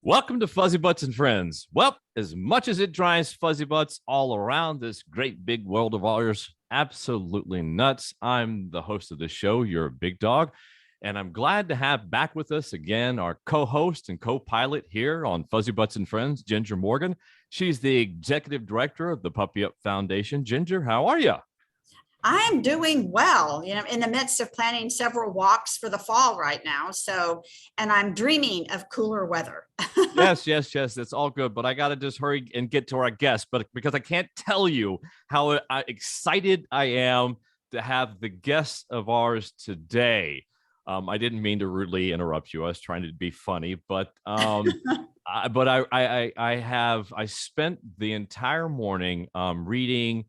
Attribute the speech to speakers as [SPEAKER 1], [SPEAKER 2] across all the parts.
[SPEAKER 1] Welcome to Fuzzybutts and Friends. Well, as much as it drives Fuzzybutts all around this great big world of ours, absolutely nuts. I'm the host of the show, Yer Big Dog, and I'm glad to have back with us again our co-host and co-pilot here on Fuzzybutts and Friends, Ginger Morgan. She's the executive director of the Puppy Up Foundation. Ginger, how are you?
[SPEAKER 2] I'm doing well, in the midst of planning several walks for the fall right now. And I'm dreaming of cooler weather.
[SPEAKER 1] Yes. That's all good. But I got to just hurry and get to our guest. But because I can't tell you how excited I am to have the guest of ours today. I didn't mean to rudely interrupt you. I was trying to be funny, but I spent the entire morning reading.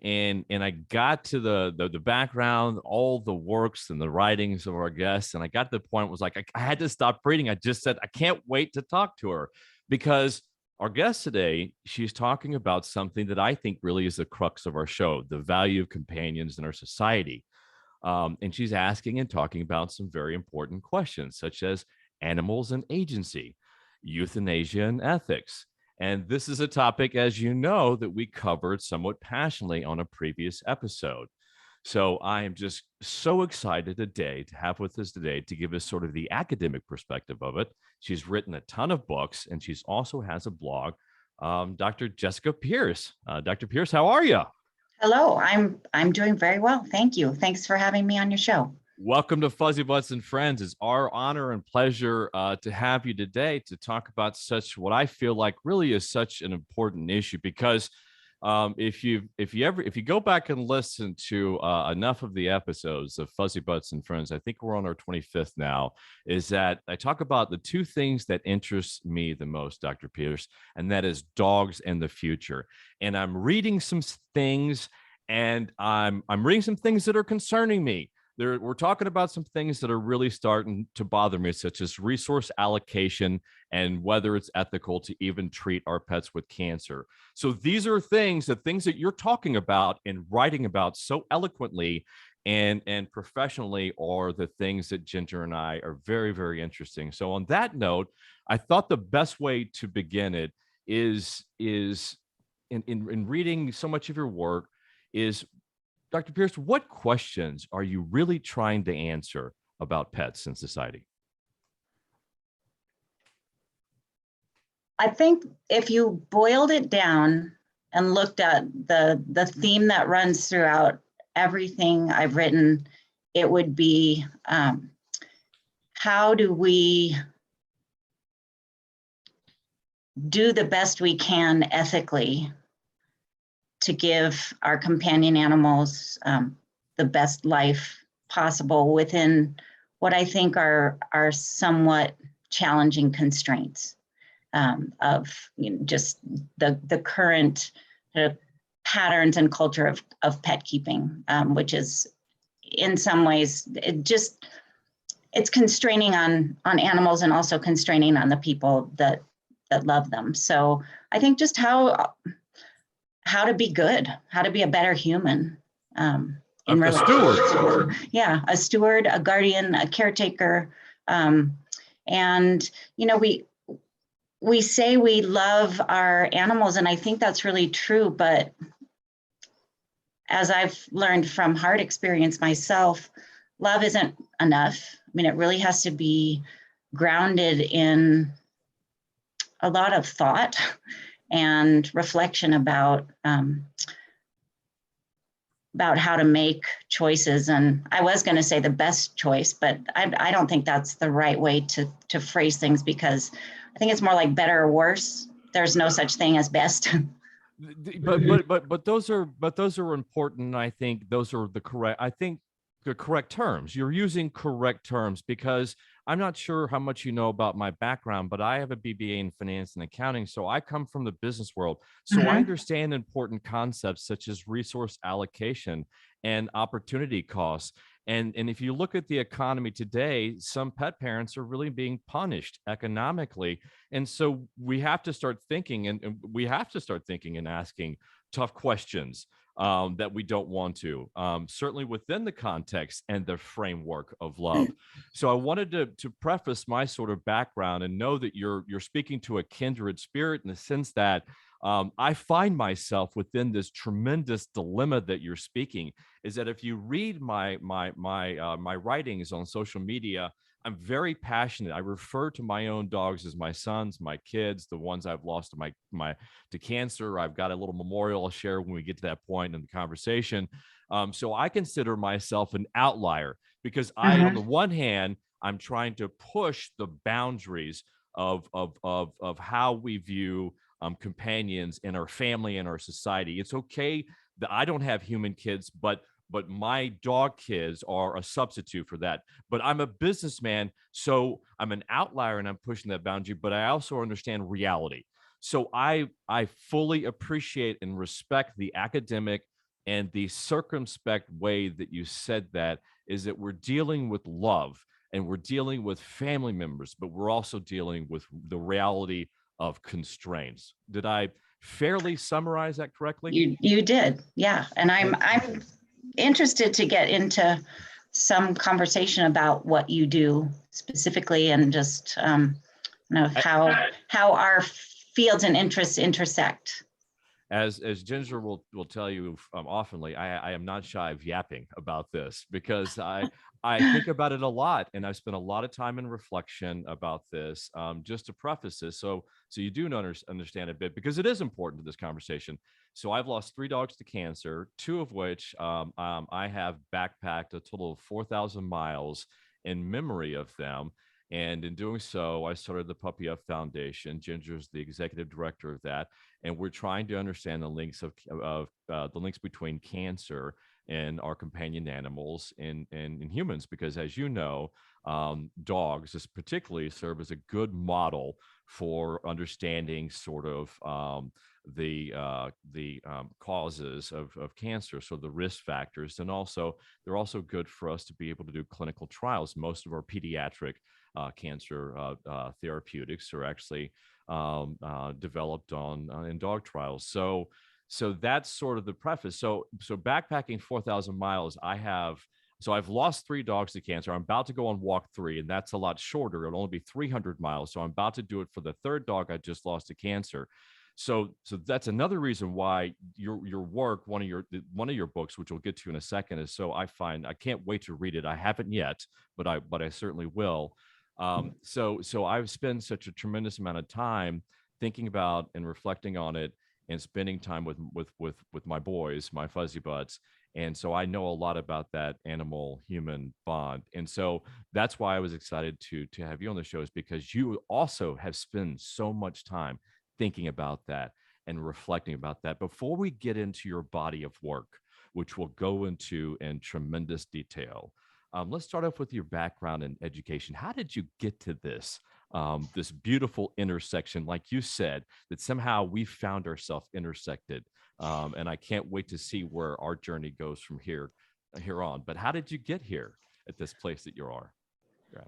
[SPEAKER 1] And I got to the background, all the works and the writings of our guests, and I got to the point was like I had to stop reading. I just said I can't wait to talk to her because our guest today, she's talking about something that I think really is the crux of our show: the value of companions in our society. And she's asking and talking about some very important questions, such as animals and agency, euthanasia and ethics. And this is a topic, as you know, that we covered somewhat passionately on a previous episode. So I am just so excited today to have with us today to give us sort of the academic perspective of it. She's written a ton of books, and she's also has a blog. Dr. Jessica Pierce. Dr. Pierce, how are you?
[SPEAKER 3] Hello, I'm doing very well. Thank you. Thanks for having me on your show.
[SPEAKER 1] Welcome to Fuzzybutts and Friends. It's our honor and pleasure to have you today to talk about such what I feel like really is such an important issue. Because if you go back and listen to enough of the episodes of Fuzzybutts and Friends, I think we're on our 25th now. Is that I talk about the two things that interest me the most, Dr. Pierce, and that is dogs and the future. And I'm reading some things, and I'm reading some things that are concerning me. We're talking about some things that are really starting to bother me, such as resource allocation and whether it's ethical to even treat our pets with cancer. So these are the things that you're talking about and writing about so eloquently and professionally are the things that Ginger and I are very, very interesting. So on that note, I thought the best way to begin it is in reading so much of your work is, Dr. Pierce, what questions are you really trying to answer about pets in society?
[SPEAKER 3] I think if you boiled it down and looked at the theme that runs throughout everything I've written, it would be how do we do the best we can ethically to give our companion animals the best life possible within what I think are somewhat challenging constraints of just the current patterns and culture of pet keeping, which is in some ways it's constraining on animals and also constraining on the people that love them. So I think just how to be good, how to be a better human.
[SPEAKER 1] A steward.
[SPEAKER 3] Yeah, a steward, a guardian, a caretaker. And, we say we love our animals, and I think that's really true. But as I've learned from hard experience myself, love isn't enough. I mean, it really has to be grounded in a lot of thought and reflection about how to make choices. And I was going to say the best choice, but I don't think that's the right way to phrase things, because I think it's more like better or worse. There's no such thing as best.
[SPEAKER 1] But those are important. I think those are the correct terms. You're using correct terms, because I'm not sure how much you know about my background, but I have a BBA in finance and accounting. So I come from the business world. So I understand important concepts such as resource allocation and opportunity costs. And if you look at the economy today, some pet parents are really being punished economically. And so we have to start thinking and asking tough questions that we don't want to, certainly within the context and the framework of love. So I wanted to preface my sort of background and know that you're speaking to a kindred spirit in the sense that I find myself within this tremendous dilemma that you're speaking. Is that if you read my writings on social media, I'm very passionate. I refer to my own dogs as my sons, my kids, the ones I've lost to cancer. I've got a little memorial I'll share when we get to that point in the conversation. So I consider myself an outlier because on the one hand, I'm trying to push the boundaries of how we view companions in our family and our society. It's okay that I don't have human kids, but my dog kids are a substitute for that. But I'm a businessman, so I'm an outlier and I'm pushing that boundary, but I also understand reality. So I fully appreciate and respect the academic and the circumspect way that you said that, is that we're dealing with love and we're dealing with family members, but we're also dealing with the reality of constraints. Did I fairly summarize that correctly?
[SPEAKER 3] You did, yeah. And I'm interested to get into some conversation about what you do specifically, and just how our fields and interests intersect.
[SPEAKER 1] As Ginger will tell you oftenly, I am not shy of yapping about this because I think about it a lot, and I've spent a lot of time in reflection about this. Just to preface this, so you do understand a bit, because it is important to this conversation. So I've lost 3 dogs to cancer, 2 of which I have backpacked a total of 4,000 miles in memory of them. And in doing so, I started the Puppy Up Foundation. Ginger's the executive director of that, and we're trying to understand the links of the links between cancer and our companion animals and humans, because as you know, dogs particularly serve as a good model for understanding sort of the causes of cancer, so the risk factors, and also they're also good for us to be able to do clinical trials. Most of our pediatric cancer therapeutics are actually developed in dog trials. So that's sort of the preface. So backpacking 4,000 miles, I've lost 3 dogs to cancer. I'm about to go on walk 3, and that's a lot shorter. It'll only be 300 miles. So I'm about to do it for the 3rd dog I just lost to cancer. So that's another reason why your work, one of your books, which we'll get to in a second, is so I can't wait to read it. I haven't yet, but I certainly will. So I've spent such a tremendous amount of time thinking about and reflecting on it, and spending time with my boys, my Fuzzybutts. And so I know a lot about that animal human bond. And so that's why I was excited to have you on the show, is because you also have spent so much time thinking about that and reflecting about that. Before we get into your body of work, which we'll go into in tremendous detail, let's start off with your background and education. How did you get to this beautiful intersection, like you said, that somehow we found ourselves intersected? And I can't wait to see where our journey goes from here on. But how did you get here at this place that you are?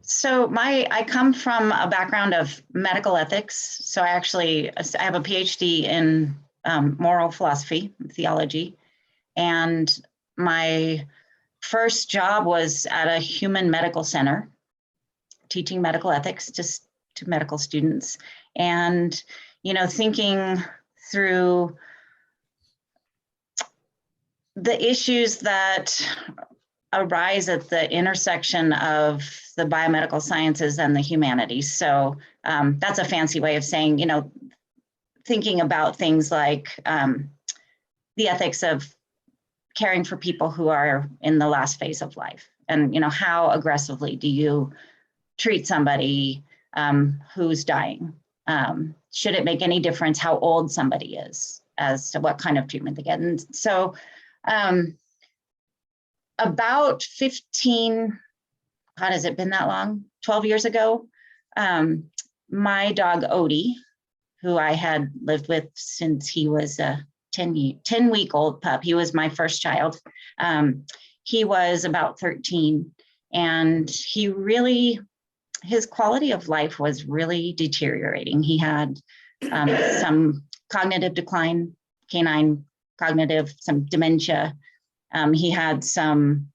[SPEAKER 3] So I come from a background of medical ethics. So I have a PhD in moral philosophy, theology, and my first job was at a human medical center, teaching medical ethics to medical students, and thinking through the issues that arise at the intersection of the biomedical sciences and the humanities. So that's a fancy way of saying, thinking about things like the ethics of caring for people who are in the last phase of life, and how aggressively do you treat somebody who's dying? Should it make any difference how old somebody is as to what kind of treatment they get? And so about 15, how has it been that long? 12 years ago, my dog Odie, who I had lived with since he was a 10-week-old pup. He was my first child. He was about 13, and his quality of life was really deteriorating. He had some cognitive decline, canine cognitive, some dementia. He had some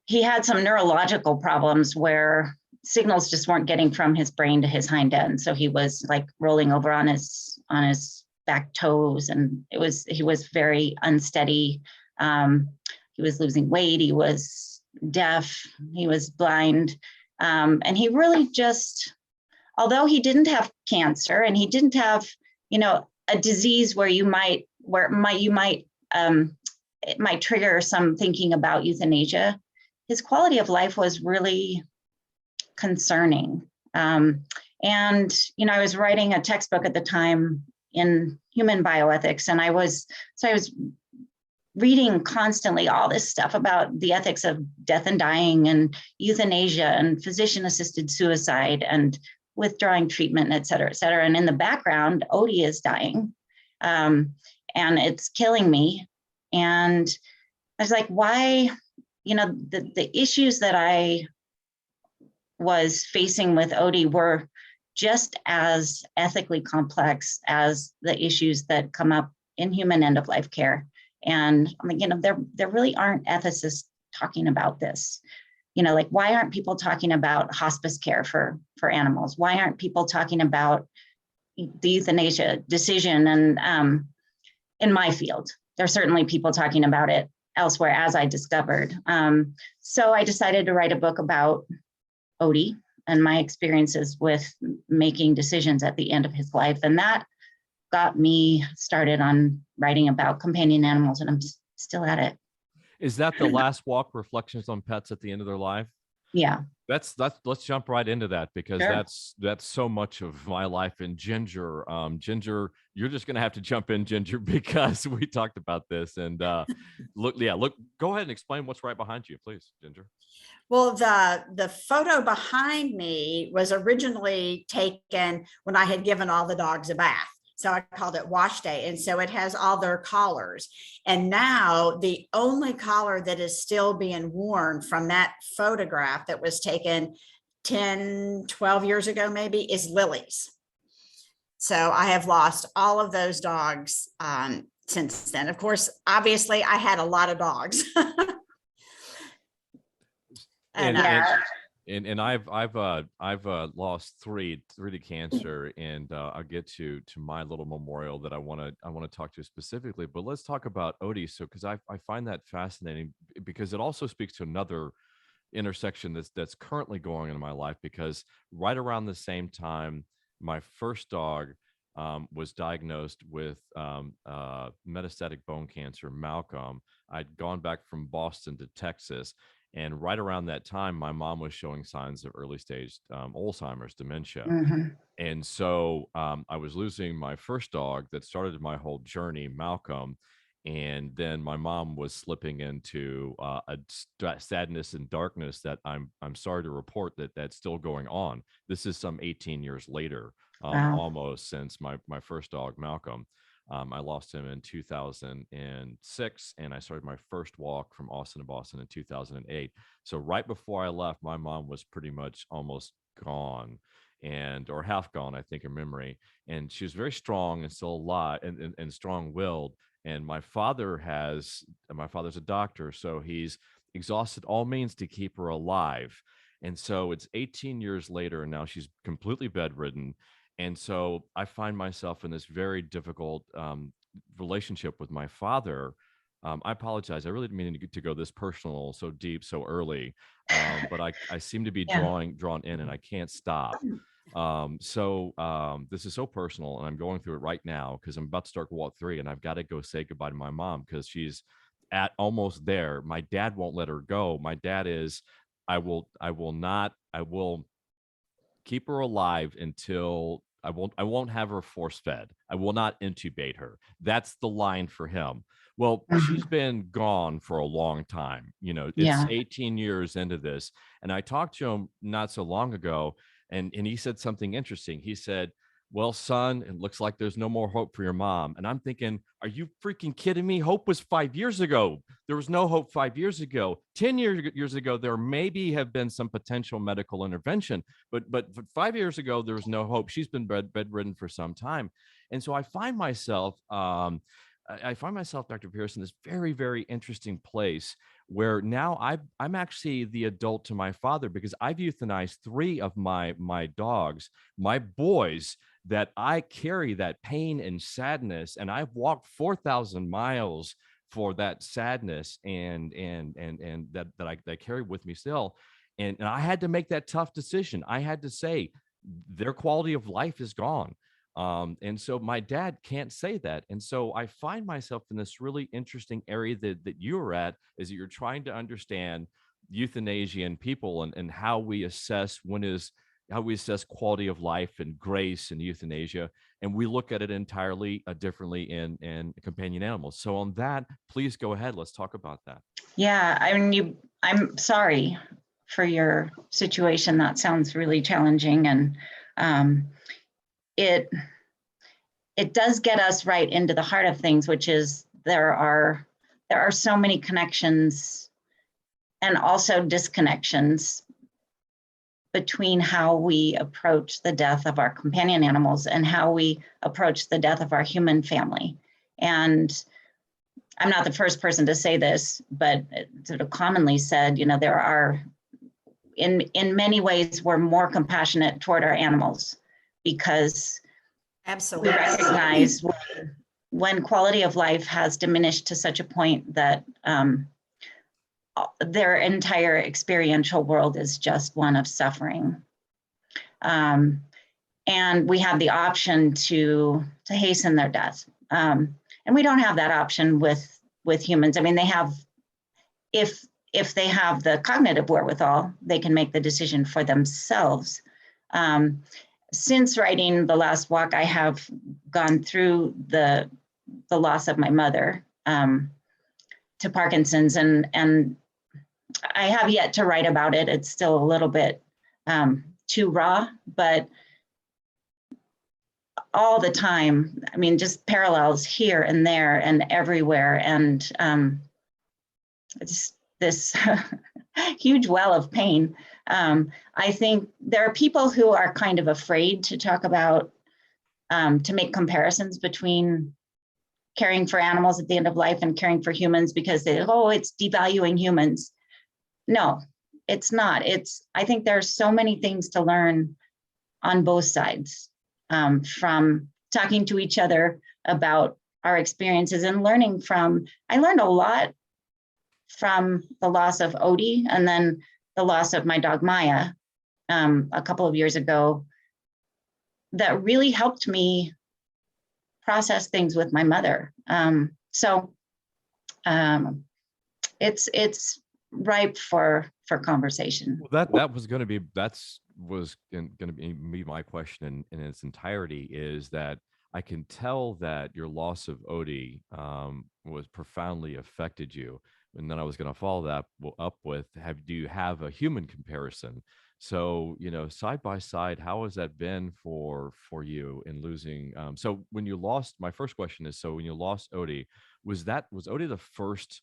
[SPEAKER 3] neurological problems where signals just weren't getting from his brain to his hind end. So he was like rolling over on his back toes, and he was very unsteady. He was losing weight. He was deaf. He was blind. And he really just, although he didn't have cancer and he didn't have, a disease where it might trigger some thinking about euthanasia, his quality of life was really concerning. And, I was writing a textbook at the time in human bioethics, and I was reading constantly all this stuff about the ethics of death and dying and euthanasia and physician-assisted suicide and withdrawing treatment, et cetera, et cetera. And in the background, Odie is dying, and it's killing me. And I was like, why, the issues that I was facing with Odie were just as ethically complex as the issues that come up in human end-of-life care. And I'm like, there really aren't ethicists talking about this. Like, why aren't people talking about hospice care for animals? Why aren't people talking about the euthanasia decision? And in my field, there's certainly people talking about it elsewhere, as I discovered. So I decided to write a book about Odie and my experiences with making decisions at the end of his life. And that got me started on writing about companion animals, and I'm still at it.
[SPEAKER 1] Is that the last walk, Reflections on Pets at the End of Their Life?
[SPEAKER 3] Yeah.
[SPEAKER 1] Let's jump right into that, because
[SPEAKER 3] Sure.
[SPEAKER 1] that's so much of my life. And Ginger, you're just gonna have to jump in, Ginger, because we talked about this. And look, go ahead and explain what's right behind you, please, Ginger.
[SPEAKER 2] Well, the photo behind me was originally taken when I had given all the dogs a bath. So I called it wash day. And so it has all their collars. And now the only collar that is still being worn from that photograph that was taken 10, 12 years ago, maybe, is Lily's. So I have lost all of those dogs since then. Of course, obviously I had a lot of dogs.
[SPEAKER 1] And I've lost three to cancer, and I'll get to my little memorial that I want to talk to specifically. But let's talk about Odie. So, because I find that fascinating, because it also speaks to another intersection that's currently going on in my life. Because right around the same time, my first dog was diagnosed with metastatic bone cancer, Malcolm. I'd gone back from Boston to Texas. And right around that time, my mom was showing signs of early stage Alzheimer's, dementia.
[SPEAKER 3] Mm-hmm.
[SPEAKER 1] And so I was losing my first dog that started my whole journey, Malcolm. And then my mom was slipping into a sadness and darkness that I'm sorry to report that's still going on. This is some 18 years later,
[SPEAKER 3] Wow.
[SPEAKER 1] almost, since my first dog, Malcolm. I lost him in 2006, and I started my first walk from Austin to Boston in 2008. So right before I left, my mom was pretty much almost gone, or half gone, I think, in memory. And she was very strong and still alive, and strong-willed. And my father's a doctor, so he's exhausted all means to keep her alive. And so it's 18 years later, and now she's completely bedridden. And so I find myself in this very difficult relationship with my father. I apologize. I really didn't mean to go this personal, so deep, so early. But I seem to be drawn in, and I can't stop. This is so personal, and I'm going through it right now because I'm about to start walk 3, and I've got to go say goodbye to my mom because she's at almost there. My dad won't let her go. My dad is, I will keep her alive until I won't have her force fed. I will not intubate her. That's the line for him. Well, she's been gone for a long time. It's 18 years into this. And I talked to him not so long ago, and he said something interesting. He said, "Well, son, it looks like there's no more hope for your mom." And I'm thinking, are you freaking kidding me? Hope was 5 years ago. There was no hope 5 years ago. 10 years ago, there maybe have been some potential medical intervention, but 5 years ago, there was no hope. She's been bedridden for some time. And so I find myself, I find myself, Dr. Pierce, in this very, very interesting place where now I'm actually the adult to my father, because I've euthanized 3 of my dogs, my boys, that I carry that pain and sadness, and I've walked 4,000 miles for that sadness and that I carry with me still. And I had to make that tough decision. I had to say their quality of life is gone. And so my dad can't say that. And so I find myself in this really interesting area that you're at, is that you're trying to understand euthanasia and people, and how we assess how we assess quality of life and grace and euthanasia. And we look at it entirely differently in companion animals. So on that, please go ahead. Let's talk about that.
[SPEAKER 3] Yeah, I mean, I'm sorry for your situation. That sounds really challenging, and it does get us right into the heart of things, which is there are so many connections and also disconnections between how we approach the death of our companion animals and how we approach the death of our human family. And I'm not the first person to say this, but it's sort of commonly said, there are, in many ways, we're more compassionate toward our animals, because
[SPEAKER 2] Absolutely.
[SPEAKER 3] we recognize when quality of life has diminished to such a point that their entire experiential world is just one of suffering. And we have the option to hasten their death. And we don't have that option with humans. I mean, they have, if they have the cognitive wherewithal, they can make the decision for themselves. Since writing The Last Walk, I have gone through the loss of my mother to Parkinson's, and I have yet to write about it. It's still a little bit too raw, but all the time, I mean, just parallels here and there and everywhere. And it's this huge well of pain. I think there are people who are kind of afraid to talk about, to make comparisons between caring for animals at the end of life and caring for humans, because it's devaluing humans. No, it's not. I think there's so many things to learn on both sides, from talking to each other about our experiences and learning from, I learned a lot from the loss of Odie, and then the loss of my dog Maya a couple of years ago, that really helped me process things with my mother. It's ripe for conversation.
[SPEAKER 1] Well, that was going to be my question in its entirety, is that I can tell that your loss of Odie was profoundly affected you. And then I was going to follow that up with, do you have a human comparison? So, side by side, how has that been for you in losing? So when you lost, my first question is, so when you lost Odie, was Odie the first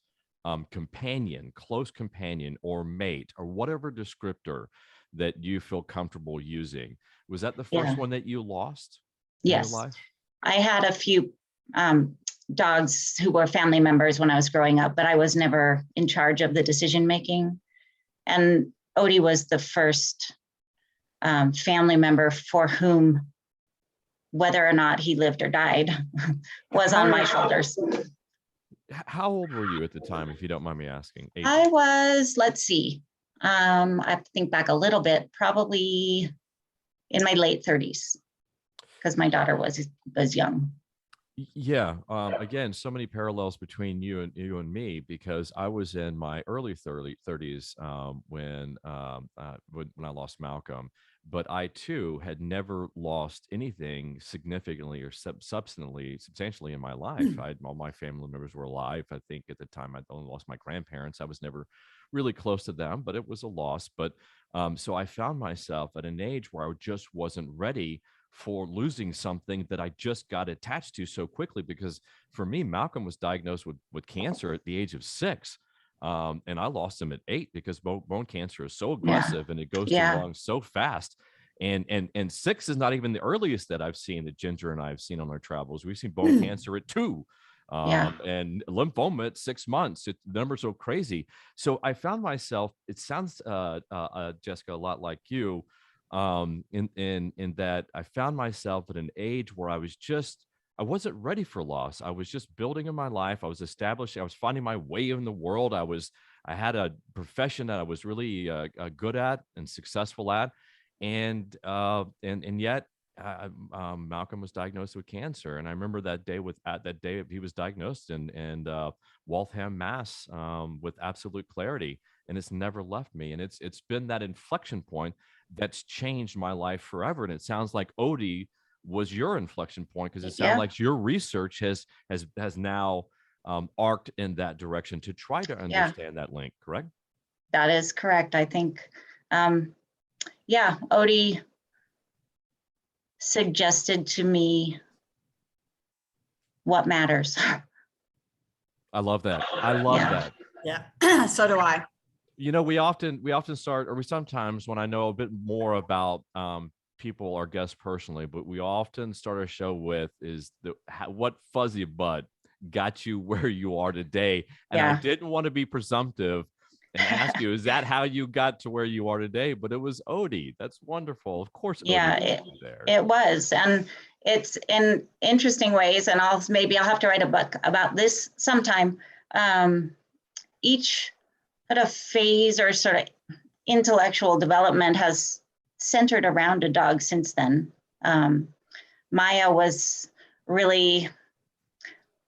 [SPEAKER 1] companion, close companion or mate or whatever descriptor that you feel comfortable using? Was that the first one that you lost in your life?
[SPEAKER 3] I had a few dogs who were family members when I was growing up, but I was never in charge of the decision making. And Odie was the first family member for whom, whether or not he lived or died, was on my shoulders.
[SPEAKER 1] How old were you at the time, if you don't mind me asking?
[SPEAKER 3] I was, let's see, I have to think back a little bit, probably in my late 30s, because my daughter was young.
[SPEAKER 1] Yeah. Again, so many parallels between you and me, because I was in my early 30s when I lost Malcolm, but I too had never lost anything significantly or substantially in my life. All my family members were alive. I think at the time I'd only lost my grandparents. I was never really close to them, but it was a loss. But so I found myself at an age where I just wasn't ready for losing something that I just got attached to so quickly, because for me, Malcolm was diagnosed with cancer at the age of 6. And I lost him at 8, because bone cancer is so aggressive and it goes too long so fast. And 6 is not even the earliest that I've seen, that Ginger and I have seen on our travels. We've seen bone cancer at 2,
[SPEAKER 3] Yeah.
[SPEAKER 1] and lymphoma at 6 months. The numbers are crazy. So I found myself, it sounds, Jessica, a lot like you, in that I found myself at an age where I wasn't ready for loss. I was just building in my life. I was establishing, I was finding my way in the world. I had a profession that I was really good at and successful at. And yet Malcolm was diagnosed with cancer. And I remember that day, he was diagnosed in Waltham, Mass, with absolute clarity. And it's never left me. And it's been that inflection point that's changed my life forever. And it sounds like Odie was your inflection point, because it sounds like your research has now arced in that direction to try to understand that link, correct?
[SPEAKER 3] That is correct. I think, Odie suggested to me what matters.
[SPEAKER 1] I love that. I love that.
[SPEAKER 2] Yeah, so do I.
[SPEAKER 1] You know, we often start, or we sometimes, when I know a bit more about people or guests personally, but we often start our show with what Fuzzybutt got you where you are today. And I didn't want to be presumptive and ask you, is that how you got to where you are today? But it was Odie. That's wonderful. Of course, Odie was there.
[SPEAKER 3] It was, and it's in interesting ways. And I'll have to write a book about this sometime. Each sort of phase or sort of intellectual development has centered around a dog since then. Maya was really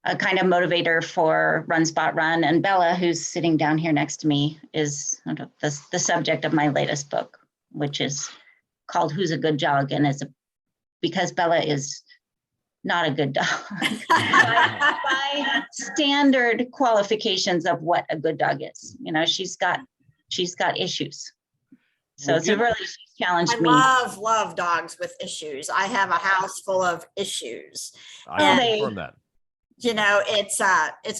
[SPEAKER 3] a kind of motivator for Run Spot Run, and Bella, who's sitting down here next to me, is the subject of my latest book, which is called Who's a Good Dog, and because Bella is not a good dog by standard qualifications of what a good dog is. You know, she's got issues. So it's really challenged me.
[SPEAKER 2] I love dogs with issues. I have a house full of issues.
[SPEAKER 1] I confirm that.
[SPEAKER 2] You know, it's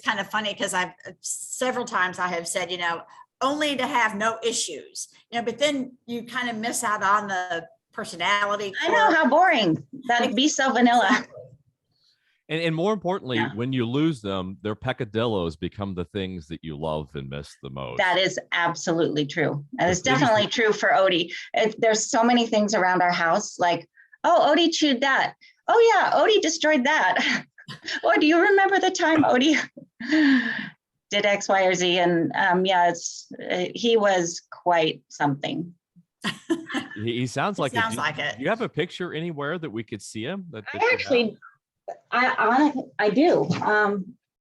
[SPEAKER 2] kind of funny, because I've several times I have said, you know, only to have no issues, you know, but then you kind of miss out on the personality.
[SPEAKER 3] I know, how boring. That'd be so vanilla.
[SPEAKER 2] Exactly.
[SPEAKER 1] And more importantly, when you lose them, their peccadillos become the things that you love and miss the most.
[SPEAKER 3] That is absolutely true. And it's definitely true for Odie. There's so many things around our house, like, oh, Odie chewed that. Oh yeah, Odie destroyed that. Oh, do you remember the time Odie did X, Y, or Z? And he was quite something.
[SPEAKER 1] He sounds like
[SPEAKER 2] it.
[SPEAKER 1] Do you have a picture anywhere that we could see him?
[SPEAKER 3] I do.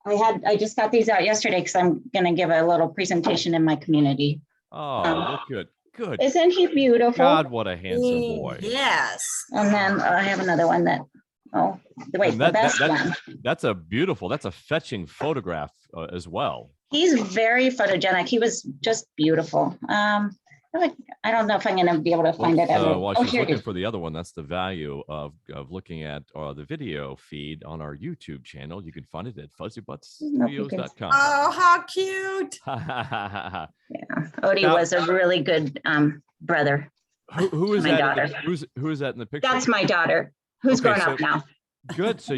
[SPEAKER 3] I just got these out yesterday because I'm going to give a little presentation in my community.
[SPEAKER 1] Oh, good.
[SPEAKER 3] Isn't he beautiful?
[SPEAKER 1] God, what a handsome boy.
[SPEAKER 2] Yes.
[SPEAKER 3] And then I have another one that, one.
[SPEAKER 1] That's a fetching photograph as well.
[SPEAKER 3] He's very photogenic. He was just beautiful. I don't know if I'm going to be able to find it.
[SPEAKER 1] While she's looking for the other one, that's the value of looking at the video feed on our YouTube channel. You can find it at fuzzybuttsstudios.com.
[SPEAKER 2] Oh, how cute.
[SPEAKER 3] Yeah. Odie was a really good brother.
[SPEAKER 1] Who is
[SPEAKER 3] my
[SPEAKER 1] that?
[SPEAKER 3] Daughter.
[SPEAKER 1] Who is that in the picture?
[SPEAKER 3] That's my daughter, who's grown up now.
[SPEAKER 1] Good. So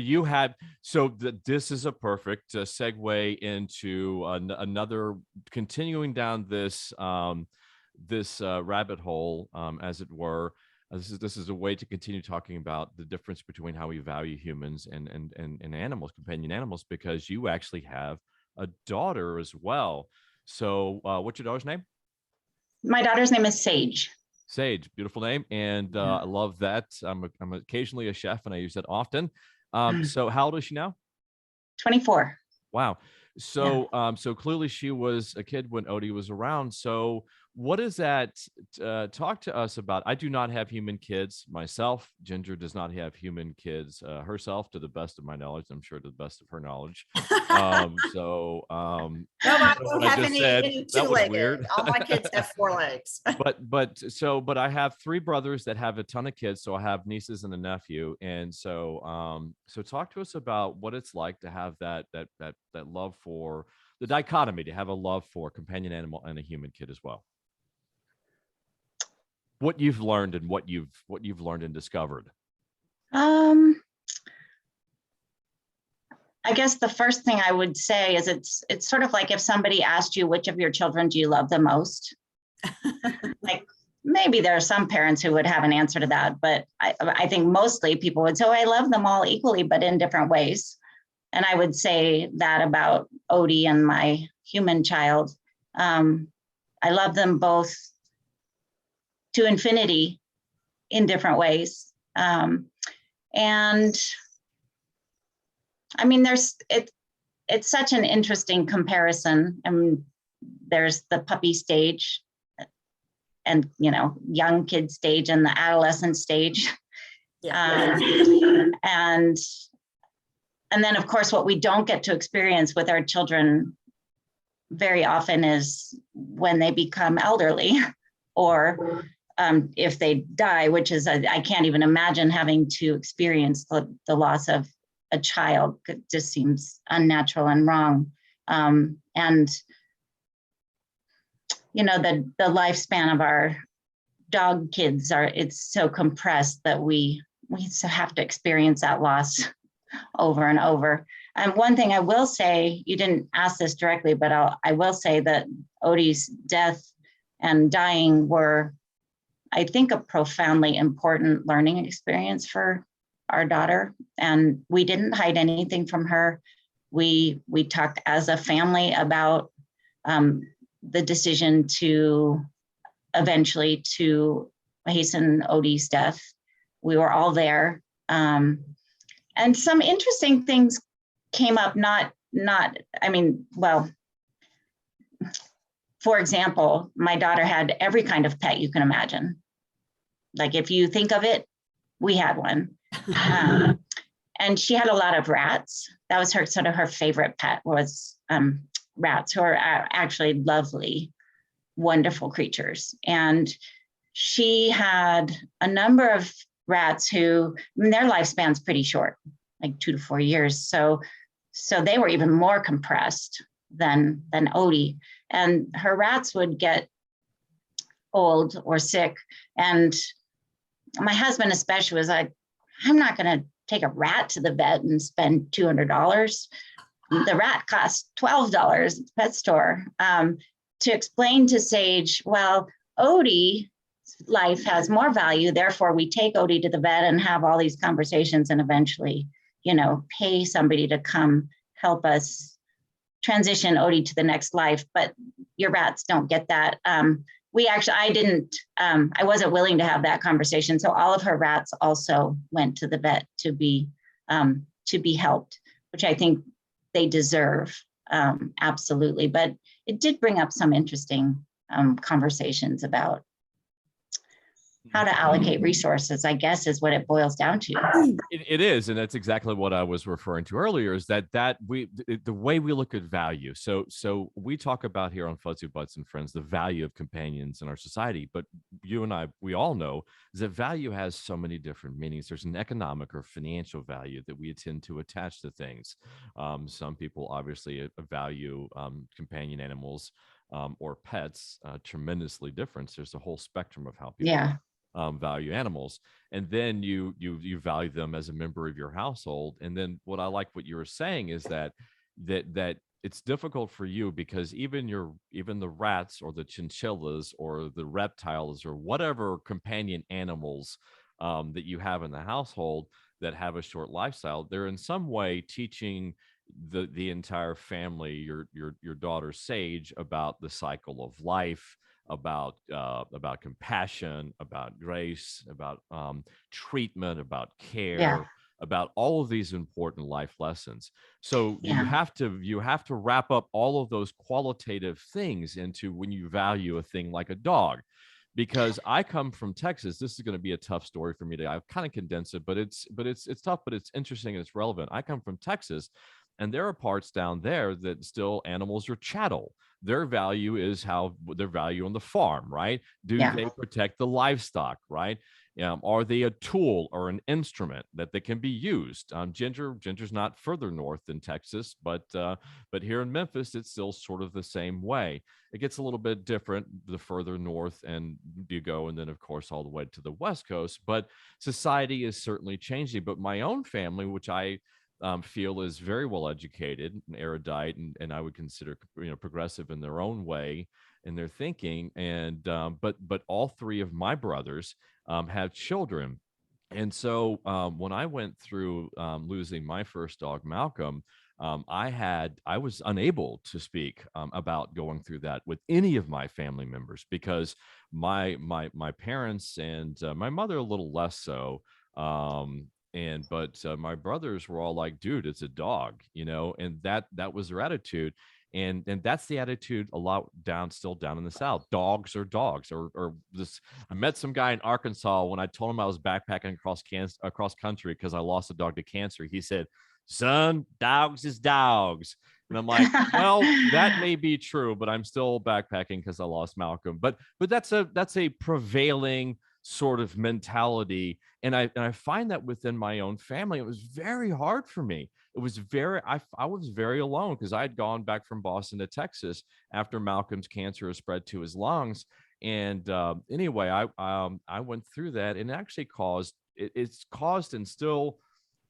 [SPEAKER 1] this is a perfect segue into another, continuing down this rabbit hole, as it were. This is a way to continue talking about the difference between how we value humans and animals, companion animals, because you actually have a daughter as well. So what's your daughter's name?
[SPEAKER 3] My daughter's name is Sage.
[SPEAKER 1] Sage, beautiful name, and I love that. I'm occasionally a chef, and I use that often. So how old is she now?
[SPEAKER 3] 24.
[SPEAKER 1] Wow. So so clearly she was a kid when Odie was around. So what is that? Talk to us about. I do not have human kids myself. Ginger does not have human kids herself, to the best of my knowledge. I'm sure to the best of her knowledge.
[SPEAKER 2] No, I don't have any two-legged.
[SPEAKER 1] Weird.
[SPEAKER 2] All my kids have 4 legs.
[SPEAKER 1] but I have 3 brothers that have a ton of kids. So I have nieces and a nephew. And so so talk to us about what it's like to have that love for the dichotomy, to have a love for a companion animal and a human kid as well. what you've learned and what you've learned and discovered.
[SPEAKER 3] I guess the first thing I would say is it's sort of like if somebody asked you which of your children do you love the most. Like maybe there are some parents who would have an answer to that, but I think mostly people would say, oh, I love them all equally, but in different ways. And I would say that about Odie and my human child. I love them both to infinity in different ways. And I mean, it's such an interesting comparison. I mean, there's the puppy stage and, young kid stage and the adolescent stage.
[SPEAKER 2] Yeah.
[SPEAKER 3] And then, of course, what we don't get to experience with our children very often is when they become elderly or if they die, which is, I can't even imagine having to experience the loss of a child. It just seems unnatural and wrong. And, the lifespan of our dog kids it's so compressed that we have to experience that loss over and over. And one thing I will say, you didn't ask this directly, but I will say that Odie's death and dying were, I think, a profoundly important learning experience for our daughter. And we didn't hide anything from her. We talked as a family about the decision to eventually to hasten Odie's death. We were all there. And some interesting things came up, for example, my daughter had every kind of pet you can imagine. Like if you think of it, we had one. And she had a lot of rats. That was her favorite pet was rats, who are actually lovely, wonderful creatures. And she had a number of rats who, their lifespan's pretty short, like 2 to 4 years. So they were even more compressed than Odie. And her rats would get old or sick. And my husband especially was like, I'm not going to take a rat to the vet and spend $200. The rat costs $12 at the pet store. To explain to Sage, well, Odie's life has more value. Therefore, we take Odie to the vet and have all these conversations and eventually, pay somebody to come help us transition Odie to the next life. But your rats don't get that. I wasn't willing to have that conversation. So all of her rats also went to the vet to be helped, which I think they deserve, absolutely. But it did bring up some interesting conversations about how to allocate resources, I guess, is what it boils down to.
[SPEAKER 1] It is, and that's exactly what I was referring to earlier. Is that the way we look at value. So we talk about here on Fuzzybutts and Friends the value of companions in our society, but you and I, we all know is that value has so many different meanings. There's an economic or financial value that we tend to attach to things. Some people obviously value companion animals or pets tremendously different. There's a whole spectrum of how people value animals, and then you value them as a member of your household. And then what you were saying is that it's difficult for you because even the rats or the chinchillas or the reptiles or whatever companion animals that you have in the household that have a short lifestyle, they're in some way teaching the entire family, your daughter Sage, about the cycle of life, about compassion, about grace, about treatment, about care, about all of these important life lessons. So you have to wrap up all of those qualitative things into when you value a thing like a dog. Because I come from Texas. This is going to be a tough story for me I've kind of condensed it, but it's tough, but it's interesting and it's relevant. I come from Texas, And there are parts down there that still animals are chattel. Their value is how their value on the farm, right? Do
[SPEAKER 3] Yeah.
[SPEAKER 1] they protect the livestock, right? Are they a tool or an instrument that they can be used? Ginger's not further north than Texas, but here in Memphis, it's still sort of the same way. It gets a little bit different the further north and you go, and then of course all the way to the West Coast. But society is certainly changing. But my own family, which I feel is very well educated and erudite, and I would consider progressive in their own way in their thinking. And but all three of my brothers have children. And so when I went through losing my first dog, Malcolm, I was unable to speak about going through that with any of my family members because my parents and my mother a little less so. But my brothers were all like, dude, it's a dog, and that was their attitude. And that's the attitude a lot still down in the South. Dogs are dogs, or this. I met some guy in Arkansas when I told him I was backpacking across country because I lost a dog to cancer. He said, "Son, dogs is dogs." And I'm like, well, that may be true, but I'm still backpacking because I lost Malcolm. But that's a prevailing sort of mentality, and I find that within my own family, it was very hard for me. It was I was very alone because I had gone back from Boston to Texas after Malcolm's cancer spread to his lungs. And anyway, I went through that, and it actually it's caused and still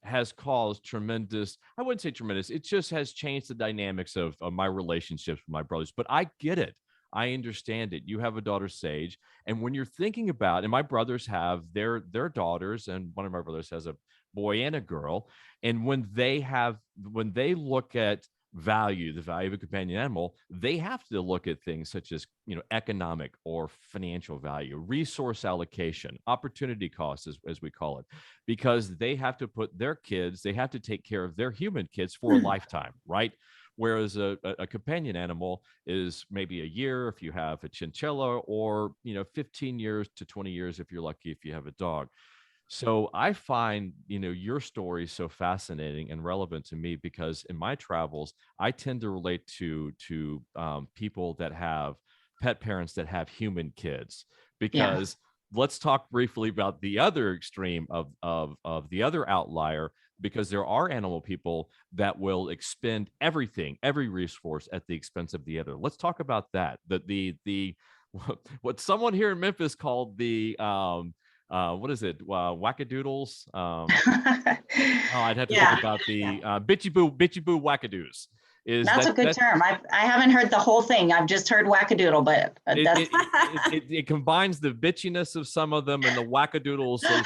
[SPEAKER 1] has caused tremendous, I wouldn't say tremendous, it just has changed the dynamics of my relationships with my brothers. But I get it. I understand it. You have a daughter, Sage, and when you're thinking about, and my brothers have their daughters, and one of my brothers has a boy and a girl, and when they look at the value of a companion animal, they have to look at things such as economic or financial value, resource allocation, opportunity costs, as we call it, because they have to they have to take care of their human kids for a lifetime, right? Whereas a companion animal is maybe a year if you have a chinchilla, or 15 years to 20 years if you're lucky if you have a dog. So I find your story so fascinating and relevant to me because in my travels I tend to relate to people that have pet parents that have human kids. Because let's talk briefly about the other extreme of the other outlier, because there are animal people that will expend every resource at the expense of the other. Let's talk about that. The what someone here in Memphis called the what is it? Wackadoodles. I'd have to think about the bitchy boo wackadoos.
[SPEAKER 3] That's a good term. I haven't heard the whole thing. I've just heard wackadoodle, but that's
[SPEAKER 1] it combines the bitchiness of some of them and the wackadoodles. So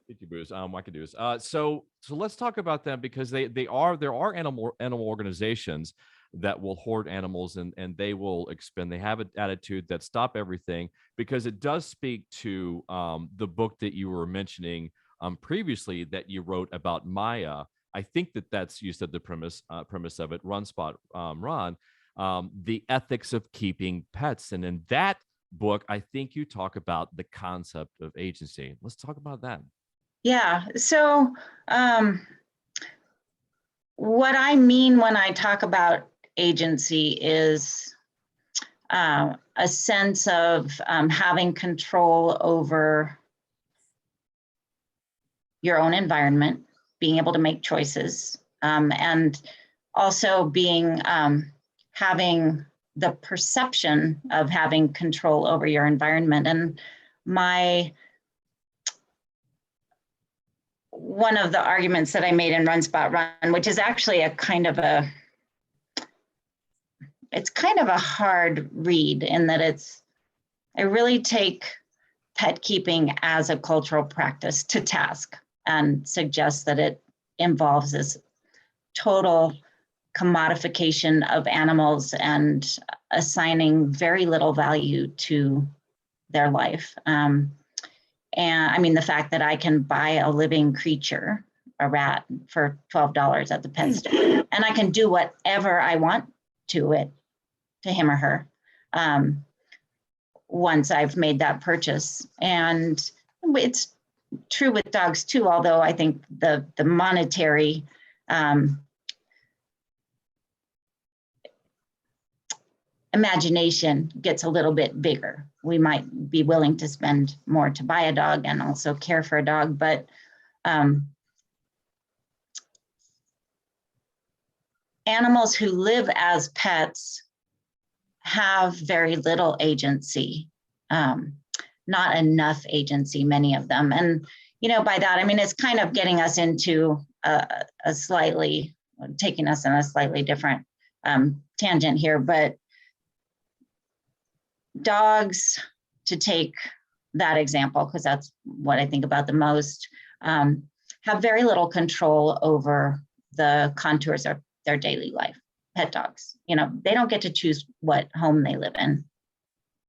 [SPEAKER 1] bitchy boos, wackadoos. So let's talk about them, because there are animal organizations that will hoard animals, and they will expend. They have an attitude that stop everything, because it does speak to the book that you were mentioning previously that you wrote about Maya. I think that's, you said the premise of it, Run Spot Run, the ethics of keeping pets. And in that book, I think you talk about the concept of agency. Let's talk about that.
[SPEAKER 3] Yeah. So what I mean when I talk about agency is a sense of having control over your own environment, being able to make choices, and also having the perception of having control over your environment. And one of the arguments that I made in Run Spot Run, which is actually it's kind of a hard read, in that I really take pet keeping as a cultural practice to task, and suggest that it involves this total commodification of animals and assigning very little value to their life. And I mean, the fact that I can buy a living creature, a rat, for $12 at the pet store, and I can do whatever I want to him or her, once I've made that purchase. And it's true with dogs too, although I think the monetary imagination gets a little bit bigger. We might be willing to spend more to buy a dog and also care for a dog, but animals who live as pets have very little agency, not enough agency, many of them. And, you know, by that, I mean, it's kind of getting us into taking us in a slightly different tangent here, but dogs, to take that example, because that's what I think about the most, have very little control over the contours of their daily life. Pet dogs, you know, they don't get to choose what home they live in,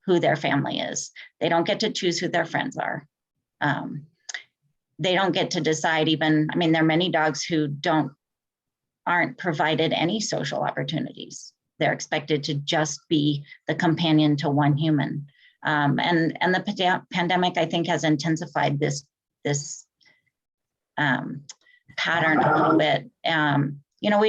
[SPEAKER 3] who their family is. They don't get to choose who their friends are. They don't get to decide even, I mean, there are many dogs who aren't provided any social opportunities. They're expected to just be the companion to one human. And the pandemic, I think, has intensified this pattern a little bit. You know,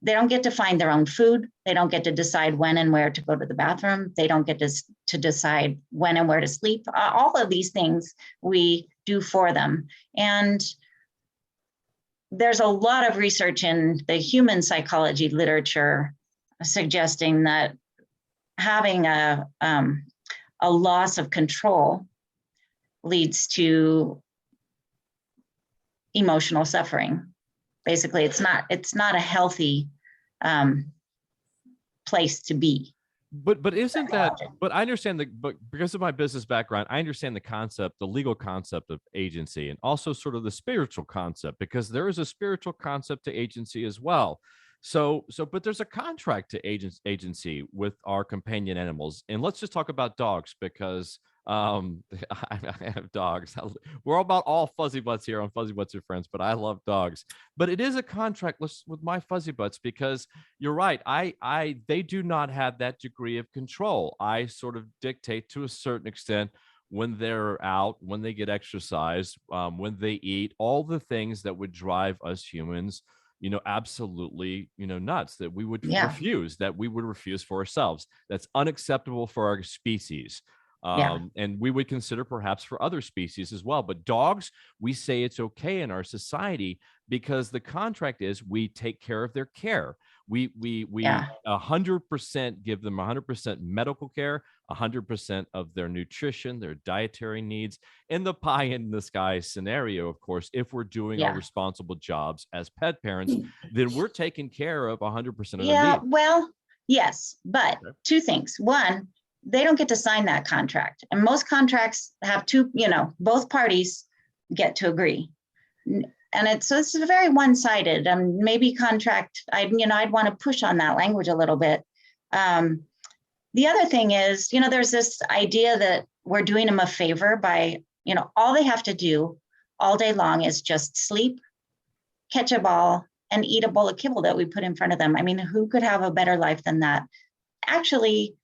[SPEAKER 3] they don't get to find their own food. They don't get to decide when and where to go to the bathroom. They don't get to decide when and where to sleep. All of these things we do for them. And there's a lot of research in the human psychology literature suggesting that having a loss of control leads to emotional suffering. Basically, it's not a healthy place to be.
[SPEAKER 1] But isn't that, but I understand but because of my business background, I understand the concept, the legal concept of agency, and also sort of the spiritual concept, because there is a spiritual concept to agency as well. But there's a contract to agency with our companion animals. And let's just talk about dogs, because I have dogs. We're about all fuzzy butts here on Fuzzybutts and Friends, but I love dogs. But it is a contract with my fuzzy butts, because you're right. They do not have that degree of control. I sort of dictate to a certain extent when they're out, when they get exercise, when they eat, all the things that would drive us humans, you know, absolutely, you know, nuts, that we would refuse for ourselves. That's unacceptable for our species. And we would consider perhaps for other species as well. But dogs, we say it's okay in our society because the contract is we take care of their care. We 100% give them 100% medical care, 100% of their nutrition, their dietary needs, in the pie in the sky scenario. Of course, if we're doing our responsible jobs as pet parents, then we're taking care of 100% of their needs.
[SPEAKER 3] Well, yes, but two things. One, they don't get to sign that contract. And most contracts have both parties get to agree. And it's very one-sided. Maybe contract, I'd want to push on that language a little bit. The other thing is, there's this idea that we're doing them a favor by, all they have to do all day long is just sleep, catch a ball, and eat a bowl of kibble that we put in front of them. I mean, who could have a better life than that? Actually,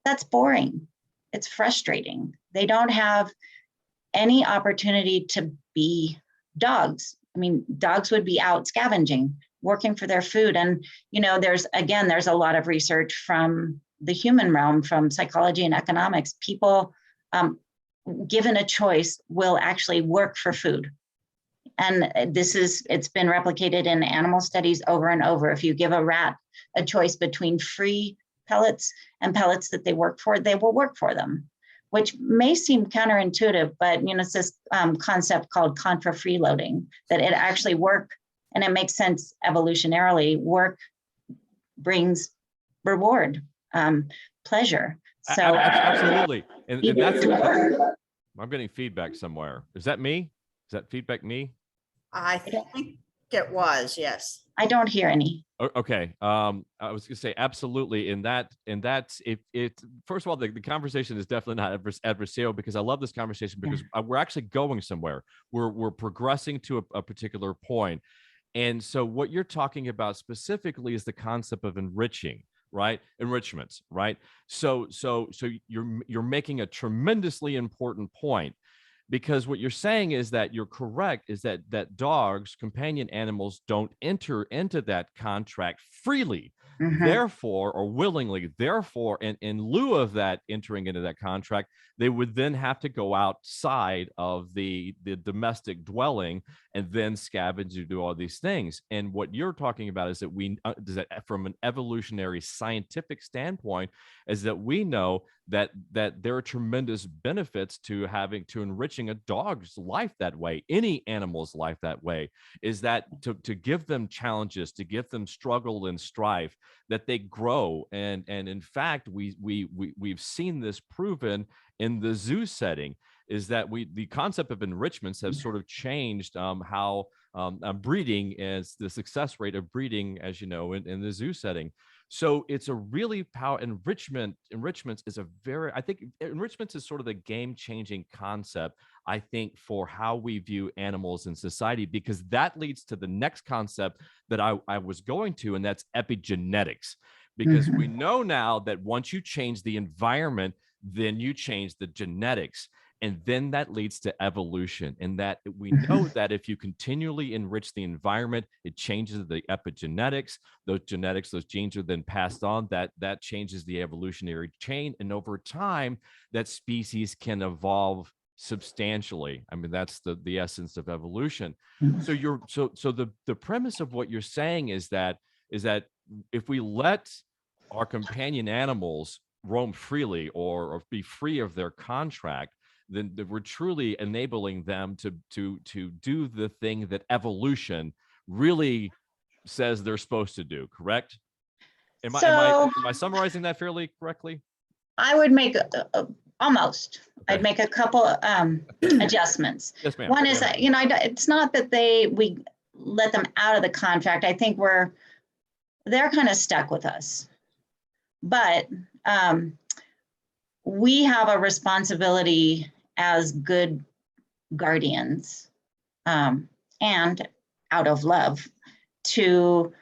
[SPEAKER 3] that's boring. It's frustrating. They don't have any opportunity to be dogs. I mean, dogs would be out scavenging, working for their food. And, there's a lot of research from the human realm, from psychology and economics. People, given a choice, will actually work for food. And it's been replicated in animal studies over and over. If you give a rat a choice between free pellets and pellets that they work for, they will work for them, which may seem counterintuitive, but it's this concept called contra freeloading, that it actually and it makes sense evolutionarily. Work brings reward, pleasure. So
[SPEAKER 1] absolutely, and that's I'm getting feedback somewhere. Is that me? Is that feedback me?
[SPEAKER 2] I think it was, yes.
[SPEAKER 3] I don't hear any.
[SPEAKER 1] Okay. I was gonna say absolutely. And that's it. First of all, the conversation is definitely not adversarial, because I love this conversation because we're actually going somewhere. We're progressing to a particular point. And so what you're talking about specifically is the concept of enriching, right? Enrichments, right? So you're making a tremendously important point, because what you're saying is that you're correct, is that dogs, companion animals, don't enter into that contract freely,
[SPEAKER 3] Mhm.
[SPEAKER 1] therefore, or willingly. Therefore, in lieu of that entering into that contract, they would then have to go outside of the domestic dwelling and then scavenge and do all these things. And what you're talking about is that is that from an evolutionary scientific standpoint, is that we know that there are tremendous benefits to enriching a dog's life that way, any animal's life that way, is that to give them challenges, to give them struggle and strife, that they grow. And in fact, we've seen this proven in the zoo setting, is that the concept of enrichments have sort of changed how breeding is, the success rate of breeding, as you know, in the zoo setting. So it's a really enrichments is a very, I think enrichments is sort of the game changing concept, I think, for how we view animals in society, because that leads to the next concept that I was going to, and that's epigenetics. Because we
[SPEAKER 3] Mhm.
[SPEAKER 1] know now that once you change the environment, then you change the genetics. And then that leads to evolution. And that we know
[SPEAKER 3] Mhm.
[SPEAKER 1] that if you continually enrich the environment, it changes the epigenetics. Those genetics, those genes are then passed on. That changes the evolutionary chain. And over time, that species can evolve substantially. I mean, that's the essence of evolution. So the premise of what you're saying is that if we let our companion animals roam freely, or be free of their contract, then we're truly enabling them to do the thing that evolution really says they're supposed to do. Correct? Am I am I
[SPEAKER 3] So
[SPEAKER 1] am I summarizing that fairly correctly?
[SPEAKER 3] I would make almost. I'd
[SPEAKER 1] Okay.
[SPEAKER 3] make a couple adjustments.
[SPEAKER 1] Yes, ma'am.
[SPEAKER 3] One
[SPEAKER 1] Go
[SPEAKER 3] is
[SPEAKER 1] ahead.
[SPEAKER 3] that, it's not that we let them out of the contract. I think they're kind of stuck with us, but we have a responsibility as good guardians, and out of love, to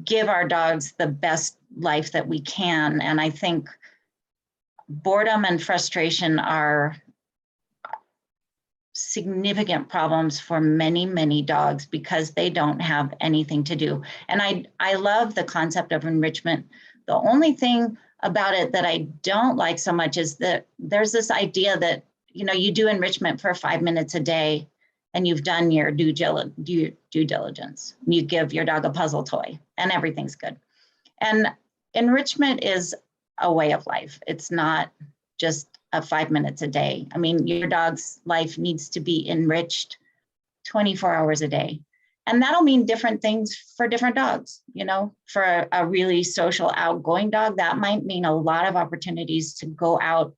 [SPEAKER 3] give our dogs the best life that we can. And I think boredom and frustration are significant problems for many, many dogs because they don't have anything to do. And I love the concept of enrichment. The only thing about it that I don't like so much is that there's this idea that, you do enrichment for 5 minutes a day and you've done your due diligence. You give your dog a puzzle toy and everything's good. And enrichment is a way of life. It's not just a 5 minutes a day. I mean, your dog's life needs to be enriched 24 hours a day. And that'll mean different things for different dogs. For a really social, outgoing dog, that might mean a lot of opportunities to go out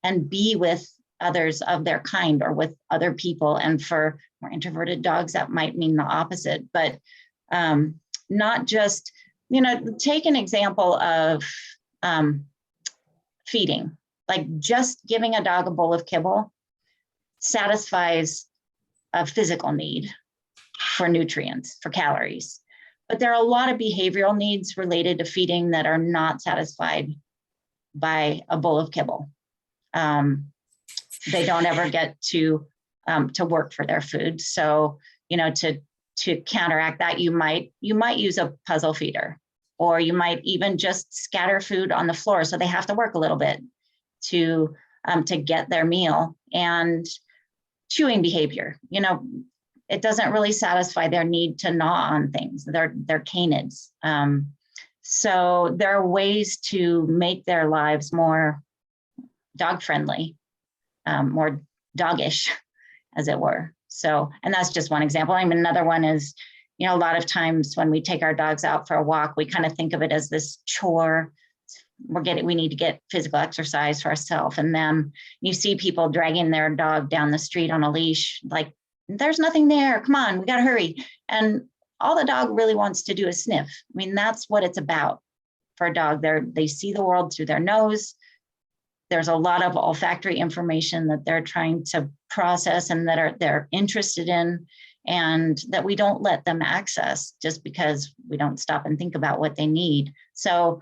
[SPEAKER 3] and be with others of their kind or with other people. And for more introverted dogs, that might mean the opposite. But not just, take an example of feeding. Like just giving a dog a bowl of kibble satisfies a physical need for nutrients, for calories. But there are a lot of behavioral needs related to feeding that are not satisfied by a bowl of kibble. They don't ever get to work for their food. So, to counteract that, you might use a puzzle feeder, or you might even just scatter food on the floor so they have to work a little bit to get their meal. And chewing behavior, it doesn't really satisfy their need to gnaw on things. They're canids. So there are ways to make their lives more dog friendly, more doggish, as it were. So, and that's just one example. I mean, another one is, a lot of times when we take our dogs out for a walk, we kind of think of it as this chore. We need to get physical exercise for ourselves. And then you see people dragging their dog down the street on a leash, like, there's nothing there. Come on, we got to hurry. And all the dog really wants to do is sniff. I mean, that's what it's about for a dog. They see the world through their nose. There's a lot of olfactory information that they're trying to process and that they're interested in, and that we don't let them access just because we don't stop and think about what they need. So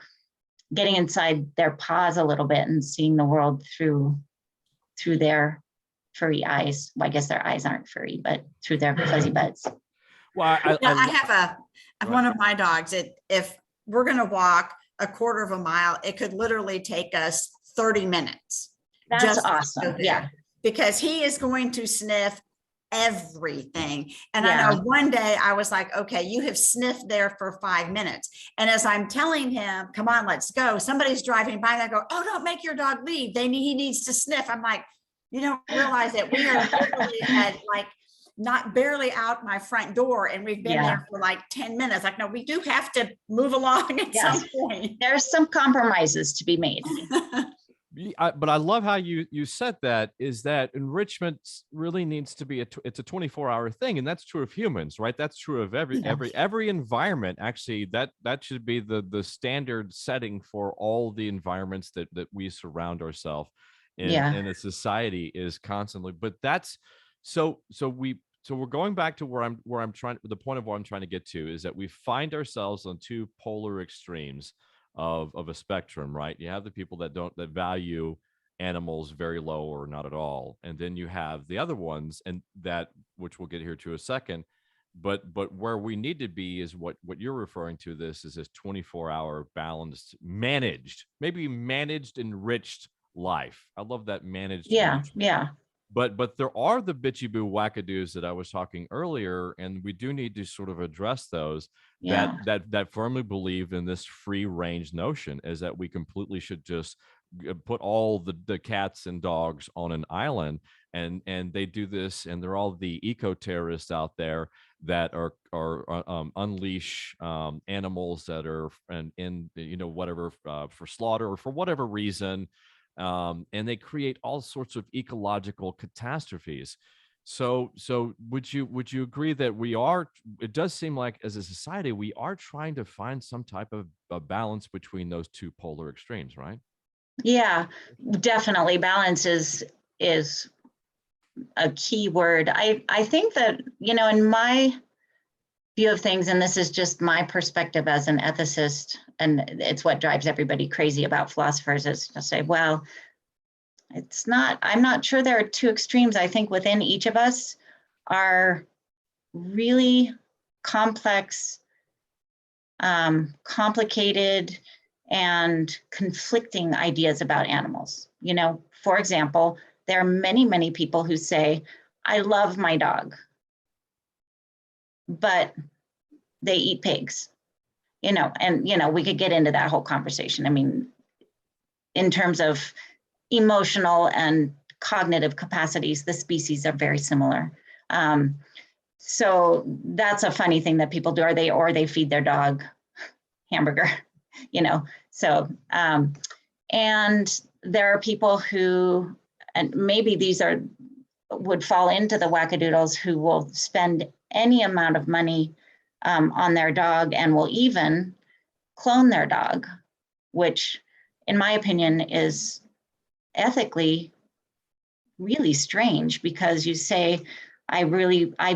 [SPEAKER 3] getting inside their paws a little bit and seeing the world through their furry eyes. Well, I guess their eyes aren't furry, but through their fuzzy butts.
[SPEAKER 1] Well,
[SPEAKER 2] I have
[SPEAKER 1] Right.
[SPEAKER 2] one of my dogs. If we're going to walk a quarter of a mile, it could literally take us 30 minutes.
[SPEAKER 3] That's
[SPEAKER 2] just to go
[SPEAKER 3] awesome.
[SPEAKER 2] there,
[SPEAKER 3] Yeah.
[SPEAKER 2] because he is going to sniff everything. And
[SPEAKER 3] Yeah.
[SPEAKER 2] I know one day I was like, okay, you have sniffed there for 5 minutes. And as I'm telling him, come on, let's go, somebody's driving by and I go, oh, don't make your dog leave. He needs to sniff. I'm like, you don't realize that we are literally at like not barely out my front door and we've been there for like 10 minutes. Like, no, we do have to move along at some point.
[SPEAKER 3] There's some compromises to be made.
[SPEAKER 1] But I love how you said that, is that enrichment really needs to be it's a 24-hour thing, and that's true of humans, right? That's true of every environment. Actually, that should be the standard setting for all the environments that we surround ourselves in a society, is constantly. But that's so we're going back to where I'm trying, the point of what I'm trying to get to is that we find ourselves on two polar extremes of a spectrum, right? You have the people that value animals very low or not at all, and then you have the other ones, and that, which we'll get here to a second, but where we need to be is what you're referring to. This is this 24-hour balanced, maybe managed, enriched life. I love that, managed.
[SPEAKER 3] Yeah.
[SPEAKER 1] But there are the bitchy boo wackadoos that I was talking earlier, and we do need to sort of address those that firmly believe in this free range notion, is that we completely should just put all the cats and dogs on an island, and they do this, and they're all the eco terrorists out there that are unleash animals that are in whatever, for slaughter or for whatever reason. And they create all sorts of ecological catastrophes. So would you agree that it does seem like as a society, we are trying to find some type of a balance between those two polar extremes, right?
[SPEAKER 3] Yeah, definitely. Balance is a key word. I think that, in my view of things, and this is just my perspective as an ethicist, and it's what drives everybody crazy about philosophers, is to say, well, I'm not sure there are two extremes. I think within each of us are really complex, complicated, and conflicting ideas about animals. For example, there are many, many people who say, I love my dog, but they eat pigs, and, we could get into that whole conversation. I mean, in terms of emotional and cognitive capacities, the species are very similar. So that's a funny thing that people do, or they feed their dog hamburger, so, and there are people who, and maybe these would fall into the wackadoodles, who will spend any amount of money on their dog and will even clone their dog, which in my opinion is ethically really strange, because you say, I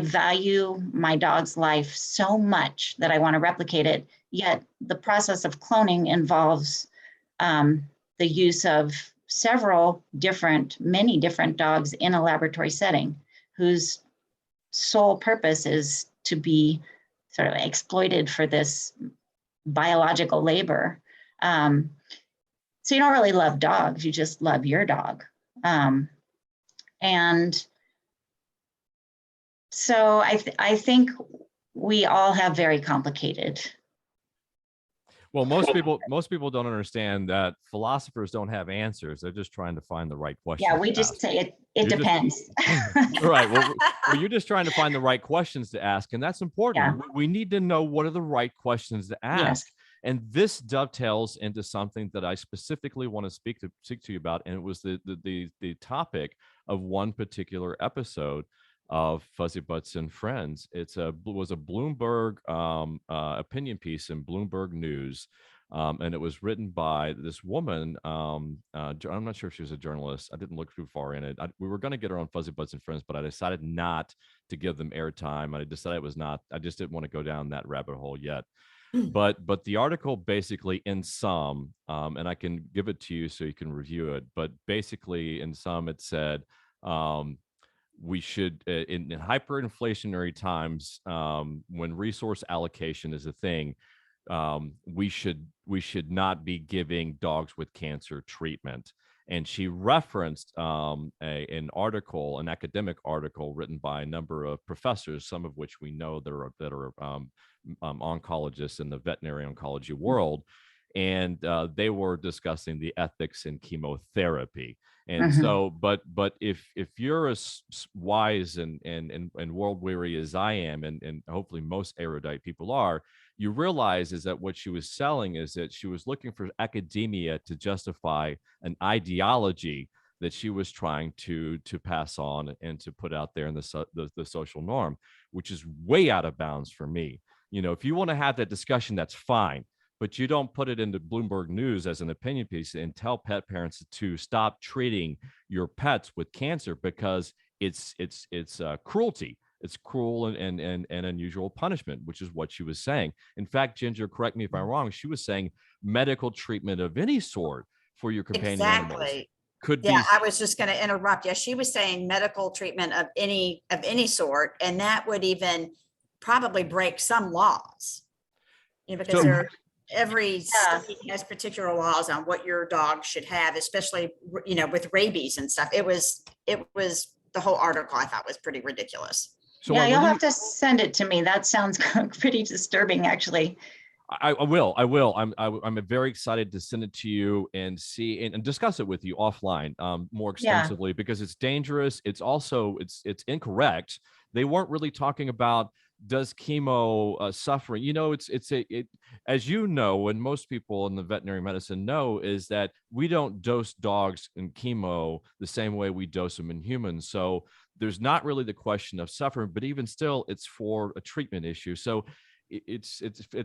[SPEAKER 3] value my dog's life so much that I want to replicate it, yet the process of cloning involves the use of many different dogs in a laboratory setting, whose sole purpose is to be sort of exploited for this biological labor. So you don't really love dogs, you just love your dog. And so I think we all have very complicated.
[SPEAKER 1] Well, most people don't understand that philosophers don't have answers. They're just trying to find the right question.
[SPEAKER 3] Yeah, we just say it depends.
[SPEAKER 1] Right. Well, you're just trying to find the right questions to ask, and that's important.
[SPEAKER 3] Yeah.
[SPEAKER 1] We need to know what are the right questions to ask.
[SPEAKER 3] Yes.
[SPEAKER 1] And this dovetails into something that I specifically want to speak to you about, and it was the topic of one particular episode of Fuzzybutts and Friends. Was a Bloomberg opinion piece in Bloomberg News, and it was written by this woman. I'm not sure if she was a journalist. I didn't look too far in it. We were going to get her on Fuzzybutts and Friends, but I decided not to give them airtime. I decided I just didn't want to go down that rabbit hole yet. But the article basically, in sum, and I can give it to you so you can review it, but basically in sum it said, we should, in hyperinflationary times, when resource allocation is a thing, we should not be giving dogs with cancer treatment. And she referenced an academic article written by a number of professors, some of which we know that are oncologists in the veterinary oncology world, and they were discussing the ethics in chemotherapy. And
[SPEAKER 3] Mhm.
[SPEAKER 1] so, but if you're as wise and world weary as I am, and hopefully most erudite people are, you realize is that what she was selling is that she was looking for academia to justify an ideology that she was trying to pass on and to put out there in the social norm, which is way out of bounds for me. If you want to have that discussion, that's fine, but you don't put it into Bloomberg News as an opinion piece and tell pet parents to stop treating your pets with cancer because it's cruelty. It's cruel and unusual punishment, which is what she was saying. In fact, Ginger, correct me if I'm wrong, she was saying medical treatment of any sort for your companion animals
[SPEAKER 2] Exactly.
[SPEAKER 1] could
[SPEAKER 2] Yeah,
[SPEAKER 1] be.
[SPEAKER 2] I was just going to interrupt. Yeah, she was saying medical treatment of any sort, and that would even probably break some laws. Because
[SPEAKER 1] So
[SPEAKER 2] every
[SPEAKER 3] Yeah.
[SPEAKER 2] state has particular laws on what your dog should have, especially with rabies and stuff. It was the whole article I thought was pretty ridiculous.
[SPEAKER 3] Yeah,
[SPEAKER 1] I
[SPEAKER 3] you'll
[SPEAKER 1] want
[SPEAKER 3] have to send it to me. That sounds pretty disturbing, actually.
[SPEAKER 1] I will. I will. I'm very excited to send it to you and see and discuss it with you offline, more
[SPEAKER 3] Yeah.
[SPEAKER 1] extensively, because it's dangerous. It's also it's incorrect. They weren't really talking about does chemo suffering. As you know, and most people in the veterinary medicine know, is that we don't dose dogs in chemo the same way we dose them in humans. So there's not really the question of suffering, but even still, it's for a treatment issue. So it's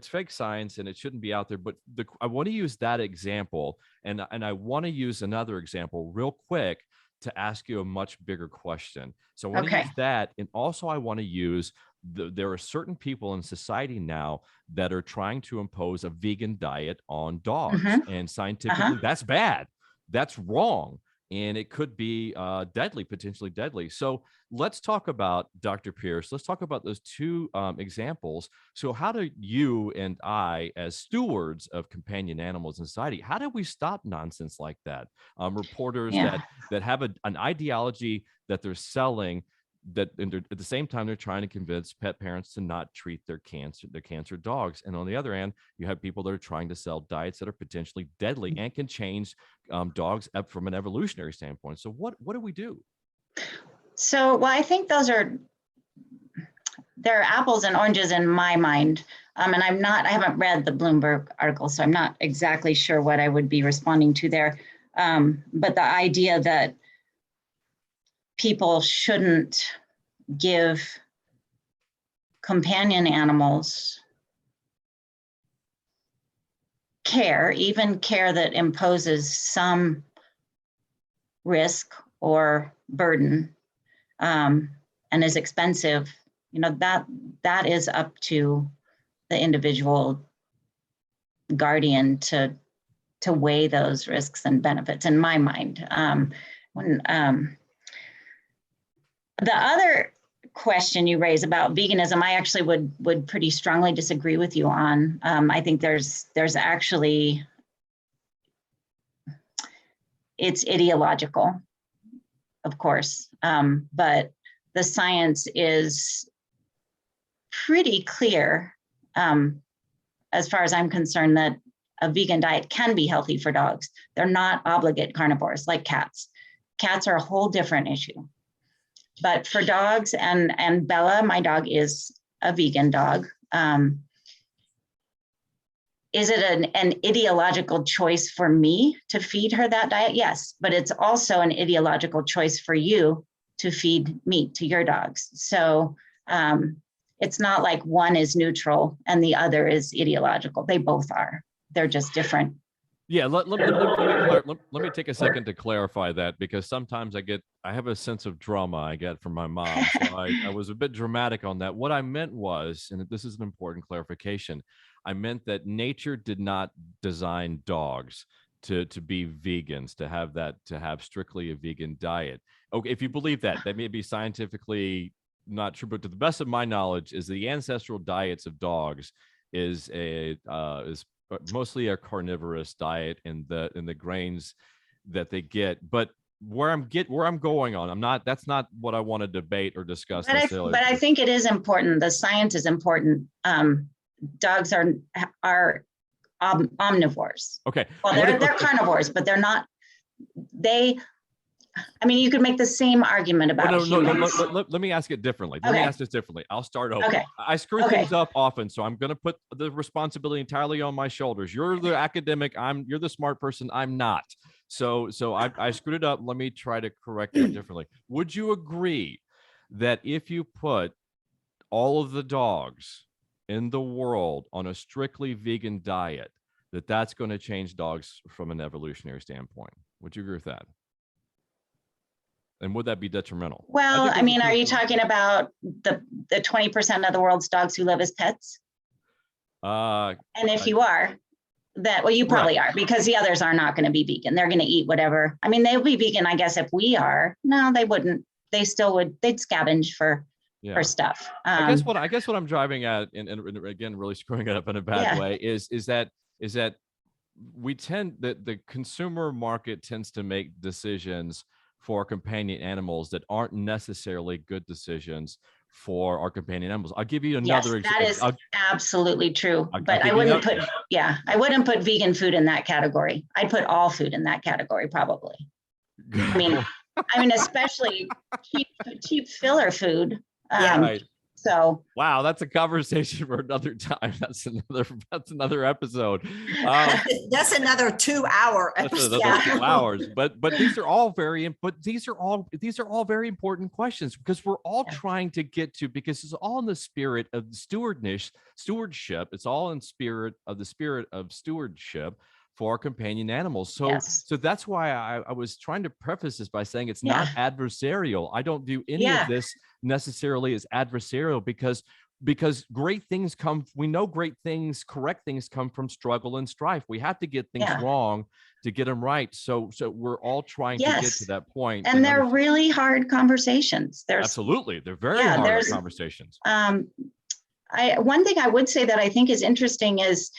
[SPEAKER 1] fake science and it shouldn't be out there. But I want to use that example, and I want to use another example real quick to ask you a much bigger question. So I want to
[SPEAKER 3] Okay.
[SPEAKER 1] use that, and also I want to use there are certain people in society now that are trying to impose a vegan diet on dogs,
[SPEAKER 3] Mm-hmm.
[SPEAKER 1] and
[SPEAKER 3] Uh-huh.
[SPEAKER 1] scientifically that's bad, that's wrong, and it could be deadly, potentially deadly. So let's talk about, Dr. Pierce, let's talk about those two examples. So how do you and I, as stewards of companion animals in society, how do we stop nonsense like that? Reporters
[SPEAKER 3] Yeah.
[SPEAKER 1] that have an ideology that they're selling, and at the same time they're trying to convince pet parents to not treat their cancer dogs, and on the other hand you have people that are trying to sell diets that are potentially deadly and can change dogs up from an evolutionary standpoint. So what do we do?
[SPEAKER 3] So, well, I think they're apples and oranges in my mind. And I haven't read the Bloomberg article, so I'm not exactly sure what I would be responding to there. But the idea that people shouldn't give companion animals care, even care that imposes some risk or burden, and is expensive, that is up to the individual guardian to weigh those risks and benefits, in my mind. The other question you raise about veganism, I actually would pretty strongly disagree with you on. I think there's actually, it's ideological, of course, but the science is pretty clear, as far as I'm concerned, that a vegan diet can be healthy for dogs. They're not obligate carnivores like cats. Cats are a whole different issue. But for dogs, and Bella, my dog, is a vegan dog. Is it an ideological choice for me to feed her that diet? Yes, but it's also an ideological choice for you to feed meat to your dogs. So it's not like one is neutral and the other is ideological. They both are. They're just different.
[SPEAKER 1] Yeah, let me take a second to clarify that, because sometimes I have a sense of drama I get from my mom. So I was a bit dramatic on that. What I meant was, and this is an important clarification, I meant that nature did not design dogs to be vegans, to have strictly a vegan diet. Okay, if you believe that, that may be scientifically not true, but to the best of my knowledge, is the ancestral diets of dogs is mostly a carnivorous diet in the grains that they get. But where I'm going on, that's not what I want to debate or discuss necessarily.
[SPEAKER 3] But I think it is important. The science is important. Dogs are omnivores.
[SPEAKER 1] Okay.
[SPEAKER 3] Well, they're carnivores, but they're not. I mean, you could make the same argument about humans.
[SPEAKER 1] Let me ask it differently. Let me ask this differently. I'll start over.
[SPEAKER 3] Okay.
[SPEAKER 1] I screw things up often, so I'm going to put the responsibility entirely on my shoulders. You're the academic. You're the smart person. I'm not. So I screwed it up. Let me try to correct that differently. Would you agree that if you put all of the dogs in the world on a strictly vegan diet, that's going to change dogs from an evolutionary standpoint? Would you agree with that? And would that be detrimental?
[SPEAKER 3] Well, I mean, are you talking about the 20% of the world's dogs who live as pets? And if you are, you probably are, because the others are not going to be vegan. They're going to eat whatever. I mean, they'll be vegan, I guess, if we are. No, they wouldn't. They still would. They'd scavenge for stuff.
[SPEAKER 1] I guess what I'm driving at, and again, really screwing it up in a bad way, is that the consumer market tends to make decisions for companion animals that aren't necessarily good decisions for our companion animals. I'll give you another example.
[SPEAKER 3] That is absolutely true. But I wouldn't put vegan food in that category. I'd put all food in that category, probably. I mean, especially cheap filler food.
[SPEAKER 1] Right.
[SPEAKER 3] So
[SPEAKER 1] wow, that's a conversation for another time. That's another episode.
[SPEAKER 2] That's another 2-hour episode.
[SPEAKER 1] That's another 2 hours. But these are all very very important questions, because we're all trying to get to, because it's all in the spirit of stewardship. It's all in the spirit of stewardship for our companion animals. So that's why I was trying to preface this by saying it's not adversarial. I don't view any of this necessarily as adversarial, because great things correct things come from struggle and strife. We have to get things wrong to get them right. So we're all trying to get to that point.
[SPEAKER 3] And they're really hard conversations.
[SPEAKER 1] Absolutely. They're very hard conversations.
[SPEAKER 3] One thing I would say that I think is interesting is,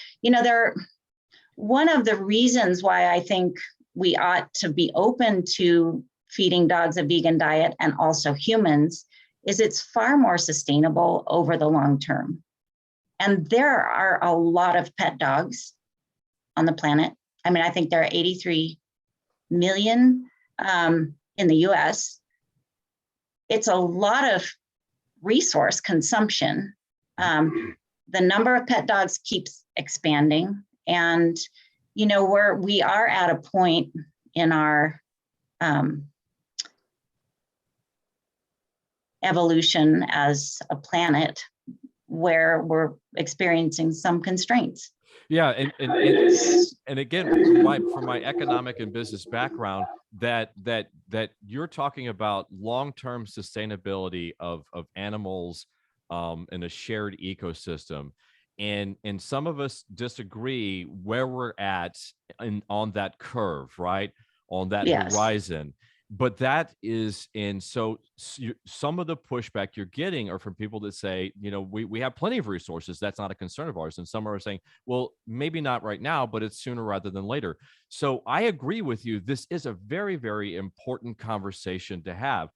[SPEAKER 3] one of the reasons why I think we ought to be open to feeding dogs a vegan diet, and also humans, is it's far more sustainable over the long term. And there are a lot of pet dogs on the planet. I mean, I think there are 83 million in the US. It's a lot of resource consumption. The number of pet dogs keeps expanding. And, we are at a point in our evolution as a planet where we're experiencing some constraints.
[SPEAKER 1] Yeah, and again, from my economic and business background, that you're talking about long-term sustainability of animals in a shared ecosystem. And some of us disagree where we're at on that curve, right? On that horizon. But that is, and so some of the pushback you're getting are from people that say, we have plenty of resources. That's not a concern of ours. And some are saying, well, maybe not right now, but it's sooner rather than later. So I agree with you. This is a very, very important conversation to have.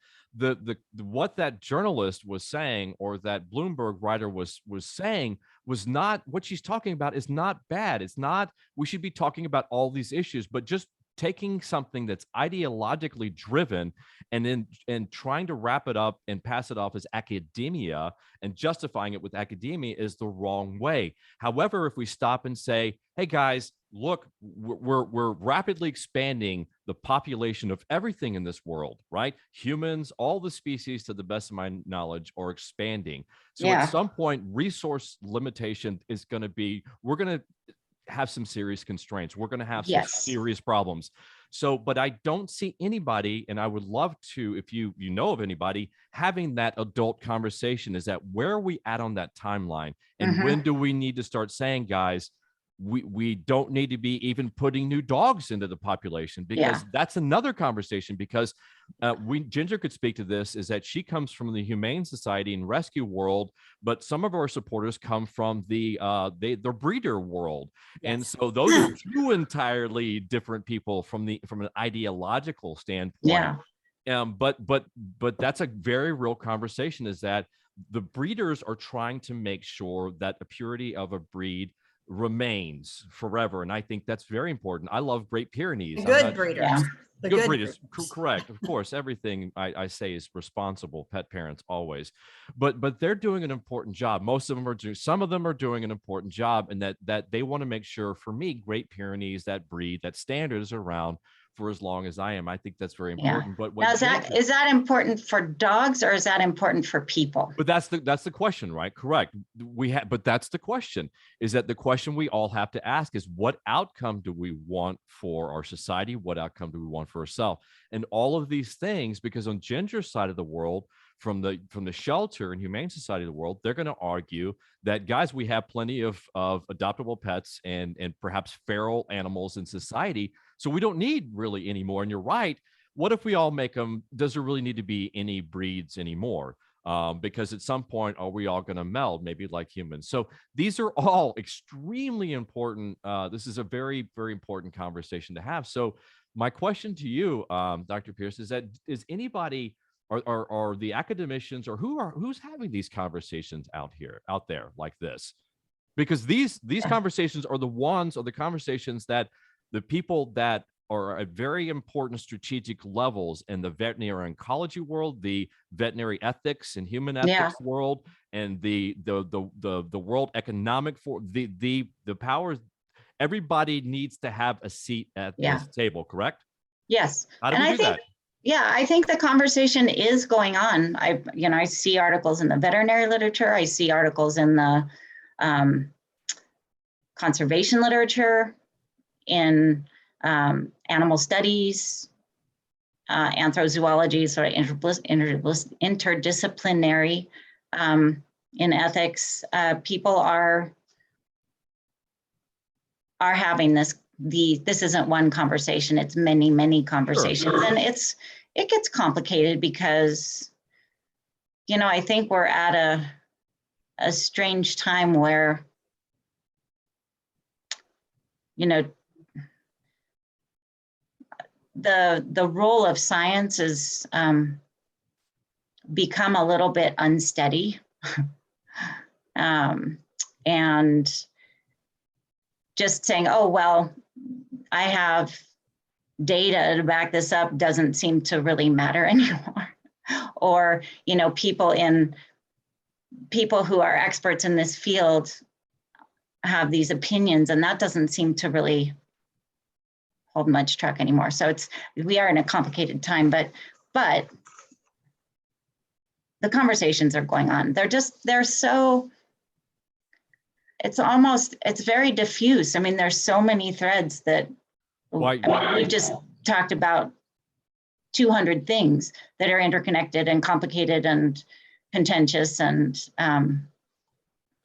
[SPEAKER 1] What that journalist was saying, or that Bloomberg writer was saying, was not what she's talking about is not bad. It's not, we should be talking about all these issues, but just taking something that's ideologically driven and trying to wrap it up and pass it off as academia and justifying it with academia is the wrong way. However, if we stop and say, hey guys, look, we're rapidly expanding the population of everything in this world, right? Humans, all the species, to the best of my knowledge, are expanding. So at some point, resource limitation is going to be, we're going to have some serious constraints. We're going to have some serious problems. So, but I don't see anybody, and I would love to, if you know of anybody, having that adult conversation. Is that where are we at on that timeline? And when do we need to start saying, guys, we don't need to be even putting new dogs into the population, because that's another conversation. Because Ginger could speak to this, is that she comes from the Humane Society and rescue world, but some of our supporters come from the breeder world. And so those are two entirely different people from an ideological standpoint. But that's a very real conversation, is that the breeders are trying to make sure that the purity of a breed remains forever. And I think that's very important. I love Great Pyrenees.
[SPEAKER 2] Good breeders. The
[SPEAKER 1] Good breeders, correct. Of course, everything I say is responsible pet parents always, but they're doing an important job. Most of them are doing. Some of them are doing an important job, and that they want to make sure. For me, Great Pyrenees, that breed, that standard is around for as long as I am. I think that's very important. But
[SPEAKER 3] now, is that important for dogs, or is that important for people?
[SPEAKER 1] But that's the question, right? Correct. But that's the question. Is that the question we all have to ask is, what outcome do we want for our society? What outcome do we want for ourselves? And all of these things, because on Ginger's side of the world, from the shelter and Humane Society of the world, they're going to argue that, guys, we have plenty of adoptable pets and perhaps feral animals in society, so we don't need really any more. And you're right. What if we all make them? Does there really need to be any breeds anymore? Because at some point, are we all going to meld, maybe like humans? So these are all extremely important. This is a very, very important conversation to have. So my question to you, Dr. Pierce, is that anybody, are the academicians, or who's having these conversations out there like this? Because these conversations are the conversations that the people that are at very important strategic levels in the veterinary oncology world, the veterinary ethics and human ethics world, and the World Economic Forum, the powers. Everybody needs to have a seat at this table, correct?
[SPEAKER 3] Yes.
[SPEAKER 1] How do we do that?
[SPEAKER 3] Yeah, I think the conversation is going on. I see articles in the veterinary literature. I see articles in the conservation literature, in animal studies, anthrozoology, sort of interdisciplinary, in ethics. People are having this. This isn't one conversation, it's many conversations. Sure. And it gets complicated because, I think we're at a strange time where, the role of science has become a little bit unsteady. And just saying, oh, well, I have data to back this up doesn't seem to really matter anymore. Or, people who are experts in this field have these opinions, and that doesn't seem to really hold much truck anymore. So we are in a complicated time, but the conversations are going on. It's very diffuse. I mean, there's so many threads that we just talked about 200 things that are interconnected and complicated and contentious and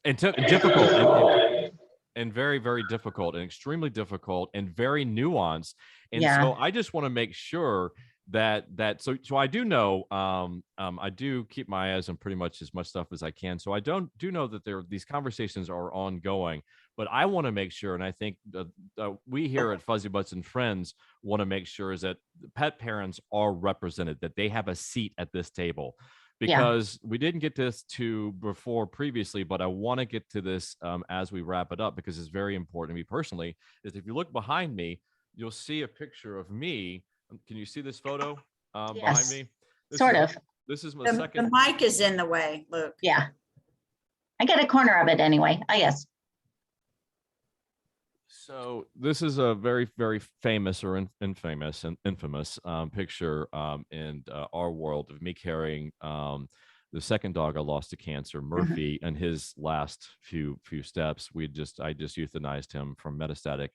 [SPEAKER 1] difficult and very, very difficult and extremely difficult and very nuanced. And so I just want to make sure that so I do know, I do keep my eyes on pretty much as much stuff as I can. So I do know that these conversations are ongoing, but I want to make sure, and I think we here at Fuzzybutts and Friends want to make sure is that pet parents are represented, that they have a seat at this table. Because we didn't get this to before previously, but I want to get to this as we wrap it up, because it's very important to me personally. Is if you look behind me, you'll see a picture of me. Can you see this photo behind me? This is my second.
[SPEAKER 2] The mic is in the way, Luke.
[SPEAKER 3] Yeah. I get a corner of it anyway. Oh, yes.
[SPEAKER 1] So this is a very, very famous or infamous picture in our world of me carrying the second dog I lost to cancer, Murphy, and his last few steps. I just euthanized him from metastatic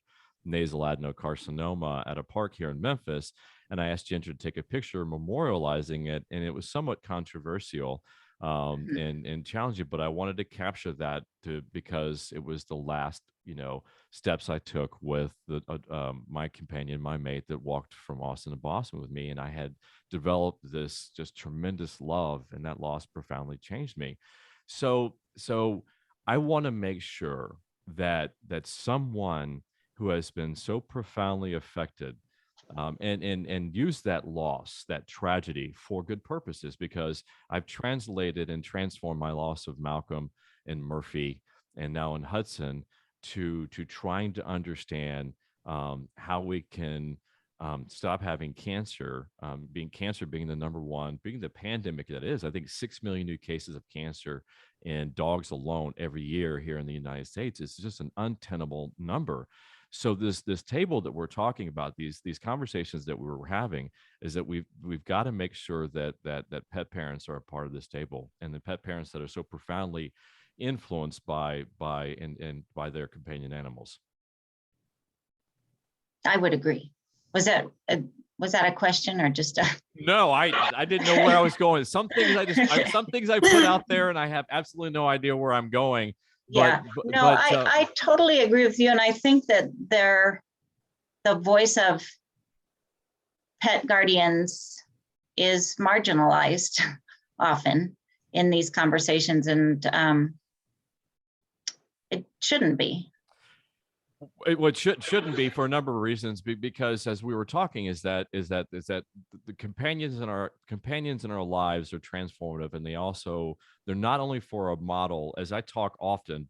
[SPEAKER 1] nasal adenocarcinoma at a park here in Memphis. And I asked Ginger to take a picture memorializing it. And it was somewhat controversial and challenging, but I wanted to capture that because it was the last, steps I took with my companion, my mate that walked from Austin to Boston with me. And I had developed this just tremendous love, and that loss profoundly changed me. So I want to make sure that someone who has been so profoundly affected, and use that loss, that tragedy, for good purposes, because I've translated and transformed my loss of Malcolm and Murphy, and now in Hudson, to trying to understand how we can stop having cancer, being the number one, being the pandemic that is. I think 6 million new cases of cancer in dogs alone every year here in the United States is just an untenable number. So this table that we're talking about, these conversations that we were having, is that we've got to make sure that pet parents are a part of this table, and the pet parents that are so profoundly influenced by their companion animals.
[SPEAKER 3] I would agree. Was that a question or just a?
[SPEAKER 1] No, I didn't know where I was going. Some things some things I put out there, and I have absolutely no idea where I'm going.
[SPEAKER 3] Yeah, I totally agree with you. And I think that the voice of pet guardians is marginalized often in these conversations, and it shouldn't be.
[SPEAKER 1] It shouldn't be, for a number of reasons, because as we were talking, is that the companions in our lives are transformative, and they're not only for a model. As I talk often,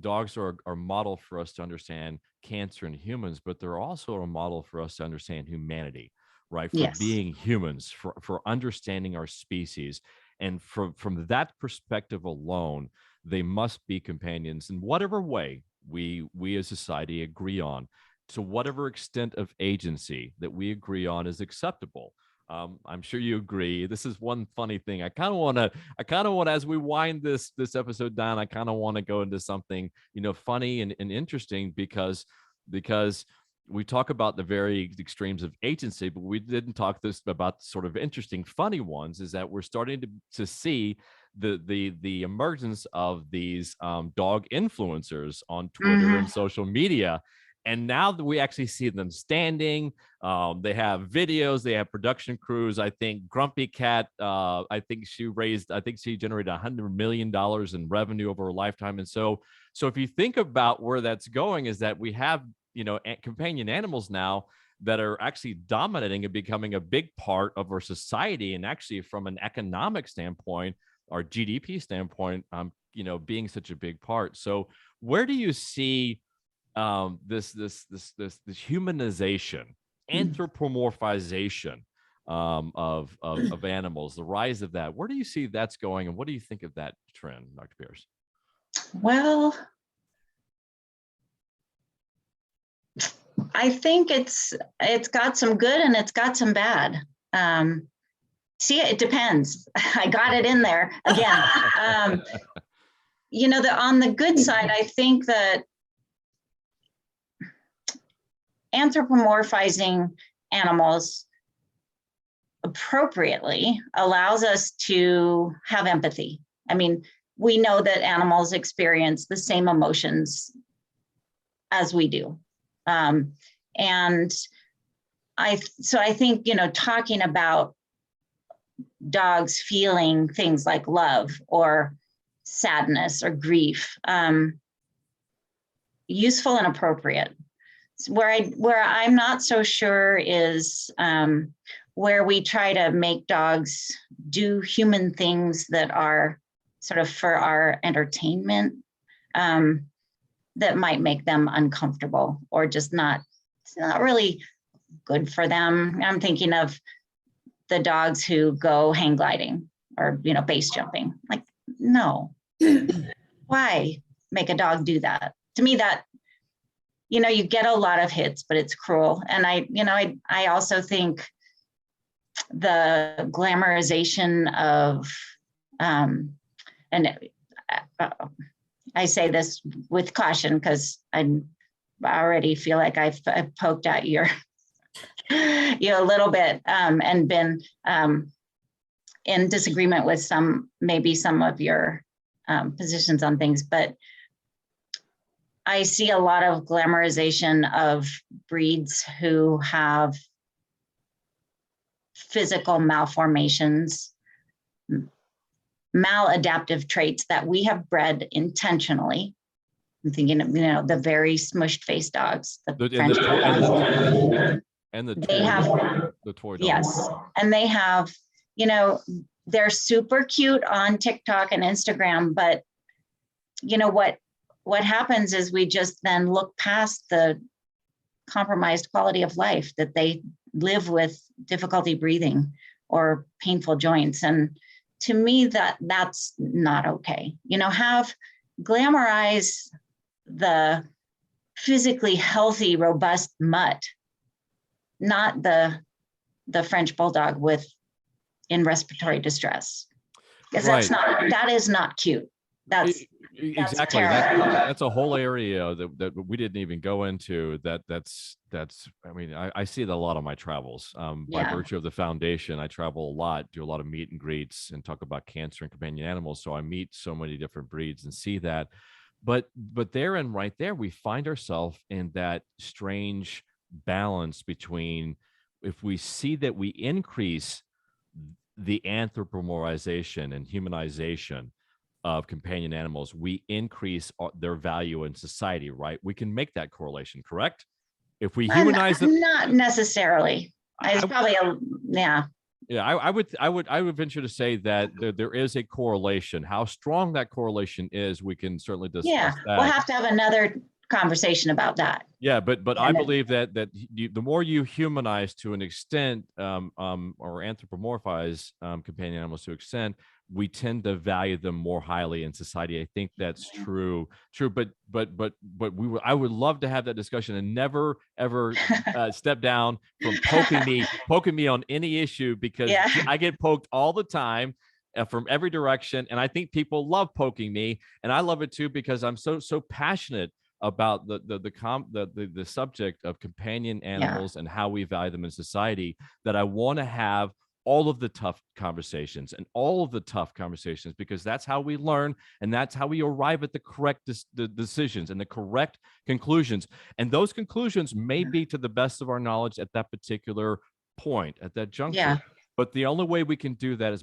[SPEAKER 1] dogs are a model for us to understand cancer in humans, but they're also a model for us to understand humanity, right? For
[SPEAKER 3] Yes.
[SPEAKER 1] being humans, for understanding our species. And from that perspective alone, they must be companions in whatever way we as society agree on, to whatever extent of agency that we agree on is acceptable. I'm sure you agree. This is one funny thing. I kind of want to, as we wind this episode down, I kind of want to go into something, funny and interesting, because we talk about the very extremes of agency, but we didn't talk about sort of interesting, funny ones. Is that we're starting to see the emergence of these dog influencers on Twitter and social media. And now that we actually see them standing, they have videos, they have production crews. I think Grumpy Cat, I think she generated $100 million in revenue over her lifetime. And so if you think about where that's going, is that we have, companion animals now that are actually dominating and becoming a big part of our society. And actually, from an economic standpoint, our GDP standpoint, being such a big part. So where do you see this humanization, anthropomorphization of animals, the rise of that? Where do you see that's going, and what do you think of that trend, Dr. Pierce?
[SPEAKER 3] Well, I think it's got some good and it's got some bad. See, it depends. I got it in there again. On the good side, I think that anthropomorphizing animals appropriately allows us to have empathy. I mean, we know that animals experience the same emotions as we do. And I think, talking about dogs feeling things like love or sadness or grief, useful and appropriate. Where I'm not so sure is where we try to make dogs do human things that are sort of for our entertainment, that might make them uncomfortable or just it's not really good for them. I'm thinking of the dogs who go hang gliding or, base jumping. Like, no, why make a dog do that? To me, that, you get a lot of hits, but it's cruel. And I also think the glamorization of, I say this with caution because I already feel like I've poked at you a little bit, and been in disagreement with maybe some of your positions on things. But I see a lot of glamorization of breeds who have physical malformations, maladaptive traits that we have bred intentionally. I'm thinking of, the very smushed face dogs, the French bulldogs.
[SPEAKER 1] And the
[SPEAKER 3] They have
[SPEAKER 1] the toy dogs.
[SPEAKER 3] Yes, and they have, they're super cute on TikTok and Instagram, but what happens is we just then look past the compromised quality of life, that they live with difficulty breathing or painful joints. And to me, that's not okay. Have glamorize the physically healthy, robust mutt, not the French bulldog in respiratory distress. Because that is not cute. That's
[SPEAKER 1] exactly. That's a whole area that we didn't even go into. That's I mean, I see that a lot on my travels. By virtue of the foundation, I travel a lot, do a lot of meet and greets, and talk about cancer and companion animals. So I meet so many different breeds and see that. But therein, right there, we find ourselves in that strange balance between, if we see that we increase the anthropomorphization and humanization of companion animals, we increase their value in society, right? We can make that correlation, correct? If we humanize them,
[SPEAKER 3] not necessarily. It's probably
[SPEAKER 1] Yeah, I would venture to say that there is a correlation. How strong that correlation is, we can certainly discuss that.
[SPEAKER 3] We'll have to have another conversation about that.
[SPEAKER 1] Yeah, but I believe that the more you humanize to an extent, or anthropomorphize companion animals to an extent, we tend to value them more highly in society. I think that's true. But I would love to have that discussion and never ever step down from poking me on any issue, because I get poked all the time from every direction, and I think people love poking me, and I love it too, because I'm so passionate about the subject of companion animals and how we value them in society, that I want to have all of the tough conversations, because that's how we learn, and that's how we arrive at the correct decisions and the correct conclusions. And those conclusions may be to the best of our knowledge at that particular point, at that juncture. But the only way we can do that is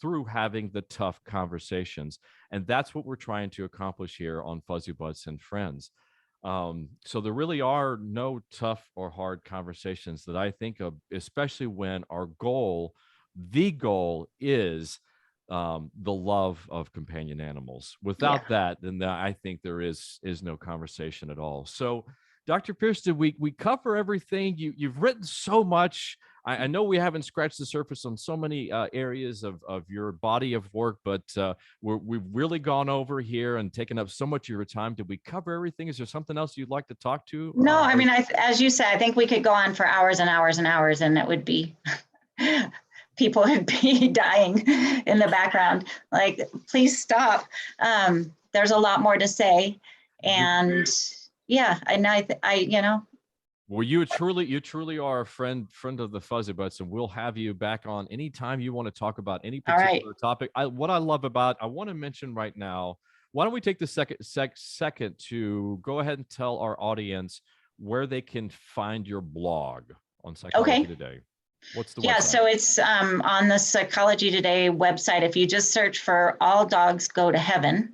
[SPEAKER 1] through having the tough conversations. And that's what we're trying to accomplish here on Fuzzybutts and Friends. So there really are no tough or hard conversations that I think of, especially when the goal is the love of companion animals. Without that, then I think there is no conversation at all. So, Dr. Pierce, did we cover everything? You've written so much. I know we haven't scratched the surface on so many areas of your body of work, but we've really gone over here and taken up so much of your time. Did we cover everything? Is there something else you'd like to talk to?
[SPEAKER 3] No, I mean, as you said, I think we could go on for hours and hours and hours, and it would be, people would be dying in the background. Like, please stop. There's a lot more to say. And
[SPEAKER 1] well, you truly are a friend of the Fuzzybutts, and we'll have you back on anytime you want to talk about any particular topic. What I love about, I want to mention right now, why don't we take the second to go ahead and tell our audience where they can find your blog on Psychology Today. What's the website?
[SPEAKER 3] So it's on the Psychology Today website. If you just search for All Dogs Go to Heaven,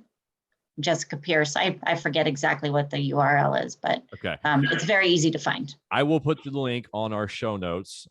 [SPEAKER 3] Jessica Pierce. I forget exactly what the URL is, but it's very easy to find.
[SPEAKER 1] I will put the link on our show notes.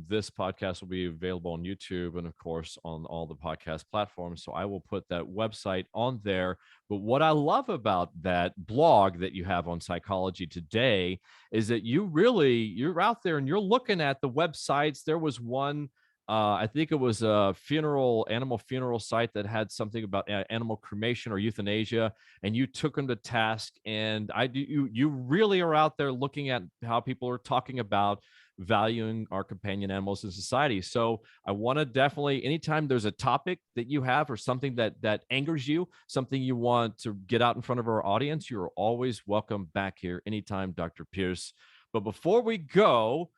[SPEAKER 1] This podcast will be available on YouTube and, of course, on all the podcast platforms. So I will put that website on there. But what I love about that blog that you have on Psychology Today is that you're out there and you're looking at the websites. There was one, I think it was a animal funeral site that had something about animal cremation or euthanasia, and you took them to task. And you really are out there looking at how people are talking about valuing our companion animals in society. So I want to definitely, anytime there's a topic that you have or something that angers you, something you want to get out in front of our audience, you're always welcome back here anytime, Dr. Pierce. But before we go,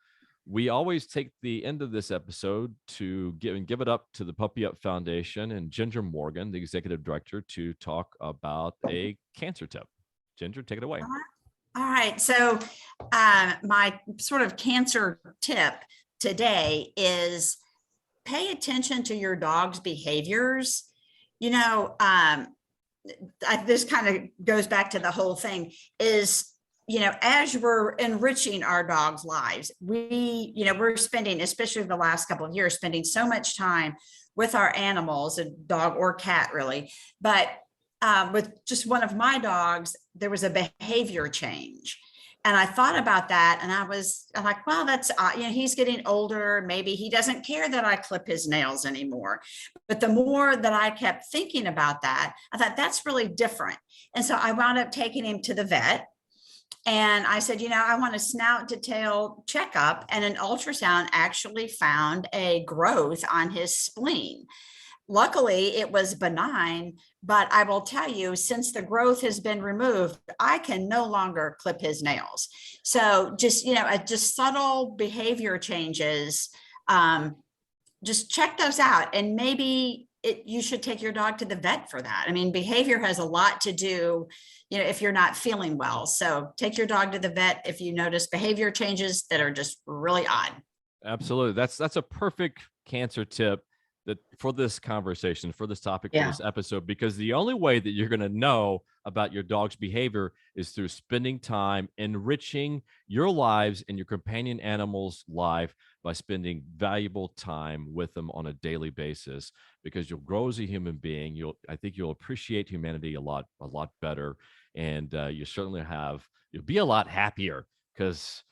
[SPEAKER 1] we always take the end of this episode to give it up to the Puppy Up Foundation and Ginger Morgan, the executive director, to talk about a cancer tip. Ginger, take it away.
[SPEAKER 2] All right. So my sort of cancer tip today is pay attention to your dog's behaviors. You know, this kind of goes back to the whole thing is, you know, as we're enriching our dogs' lives, we're spending, especially the last couple of years, spending so much time with our animals, a dog or cat really. But with just one of my dogs, there was a behavior change. And I thought about that and I'm like, well, that's, you know, he's getting older. Maybe he doesn't care that I clip his nails anymore. But the more that I kept thinking about that, I thought that's really different. And so I wound up taking him to the vet. And I said, you know, I want a snout to tail checkup, and an ultrasound actually found a growth on his spleen. Luckily, it was benign, but I will tell you, since the growth has been removed, I can no longer clip his nails. So just, you know, just subtle behavior changes, just check those out. And maybe you should take your dog to the vet for that. I mean, behavior has a lot to do, you know, if you're not feeling well. So take your dog to the vet if you notice behavior changes that are just really odd.
[SPEAKER 1] Absolutely. That's a perfect cancer tip that for this conversation, for this topic, for this episode, because the only way that you're going to know about your dog's behavior is through spending time enriching your lives and your companion animal's life by spending valuable time with them on a daily basis, because you'll grow as a human being. I think you'll appreciate humanity a lot better. And you'll be a lot happier, because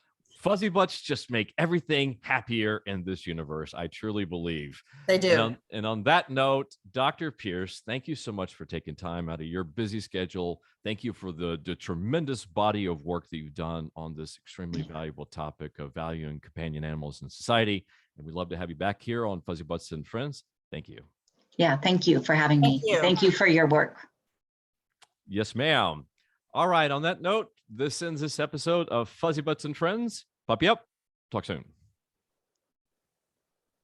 [SPEAKER 1] Fuzzybutts just make everything happier in this universe. I truly believe
[SPEAKER 2] they do.
[SPEAKER 1] And on that note, Dr. Pierce, thank you so much for taking time out of your busy schedule. Thank you for the tremendous body of work that you've done on this extremely valuable topic of valuing companion animals in society. And we'd love to have you back here on Fuzzybutts and Friends. Thank you.
[SPEAKER 3] Yeah, thank you for having me. Thank you for your work.
[SPEAKER 1] Yes, ma'am. All right. On that note, this ends this episode of Fuzzybutts and Friends. Puppy up. Talk soon.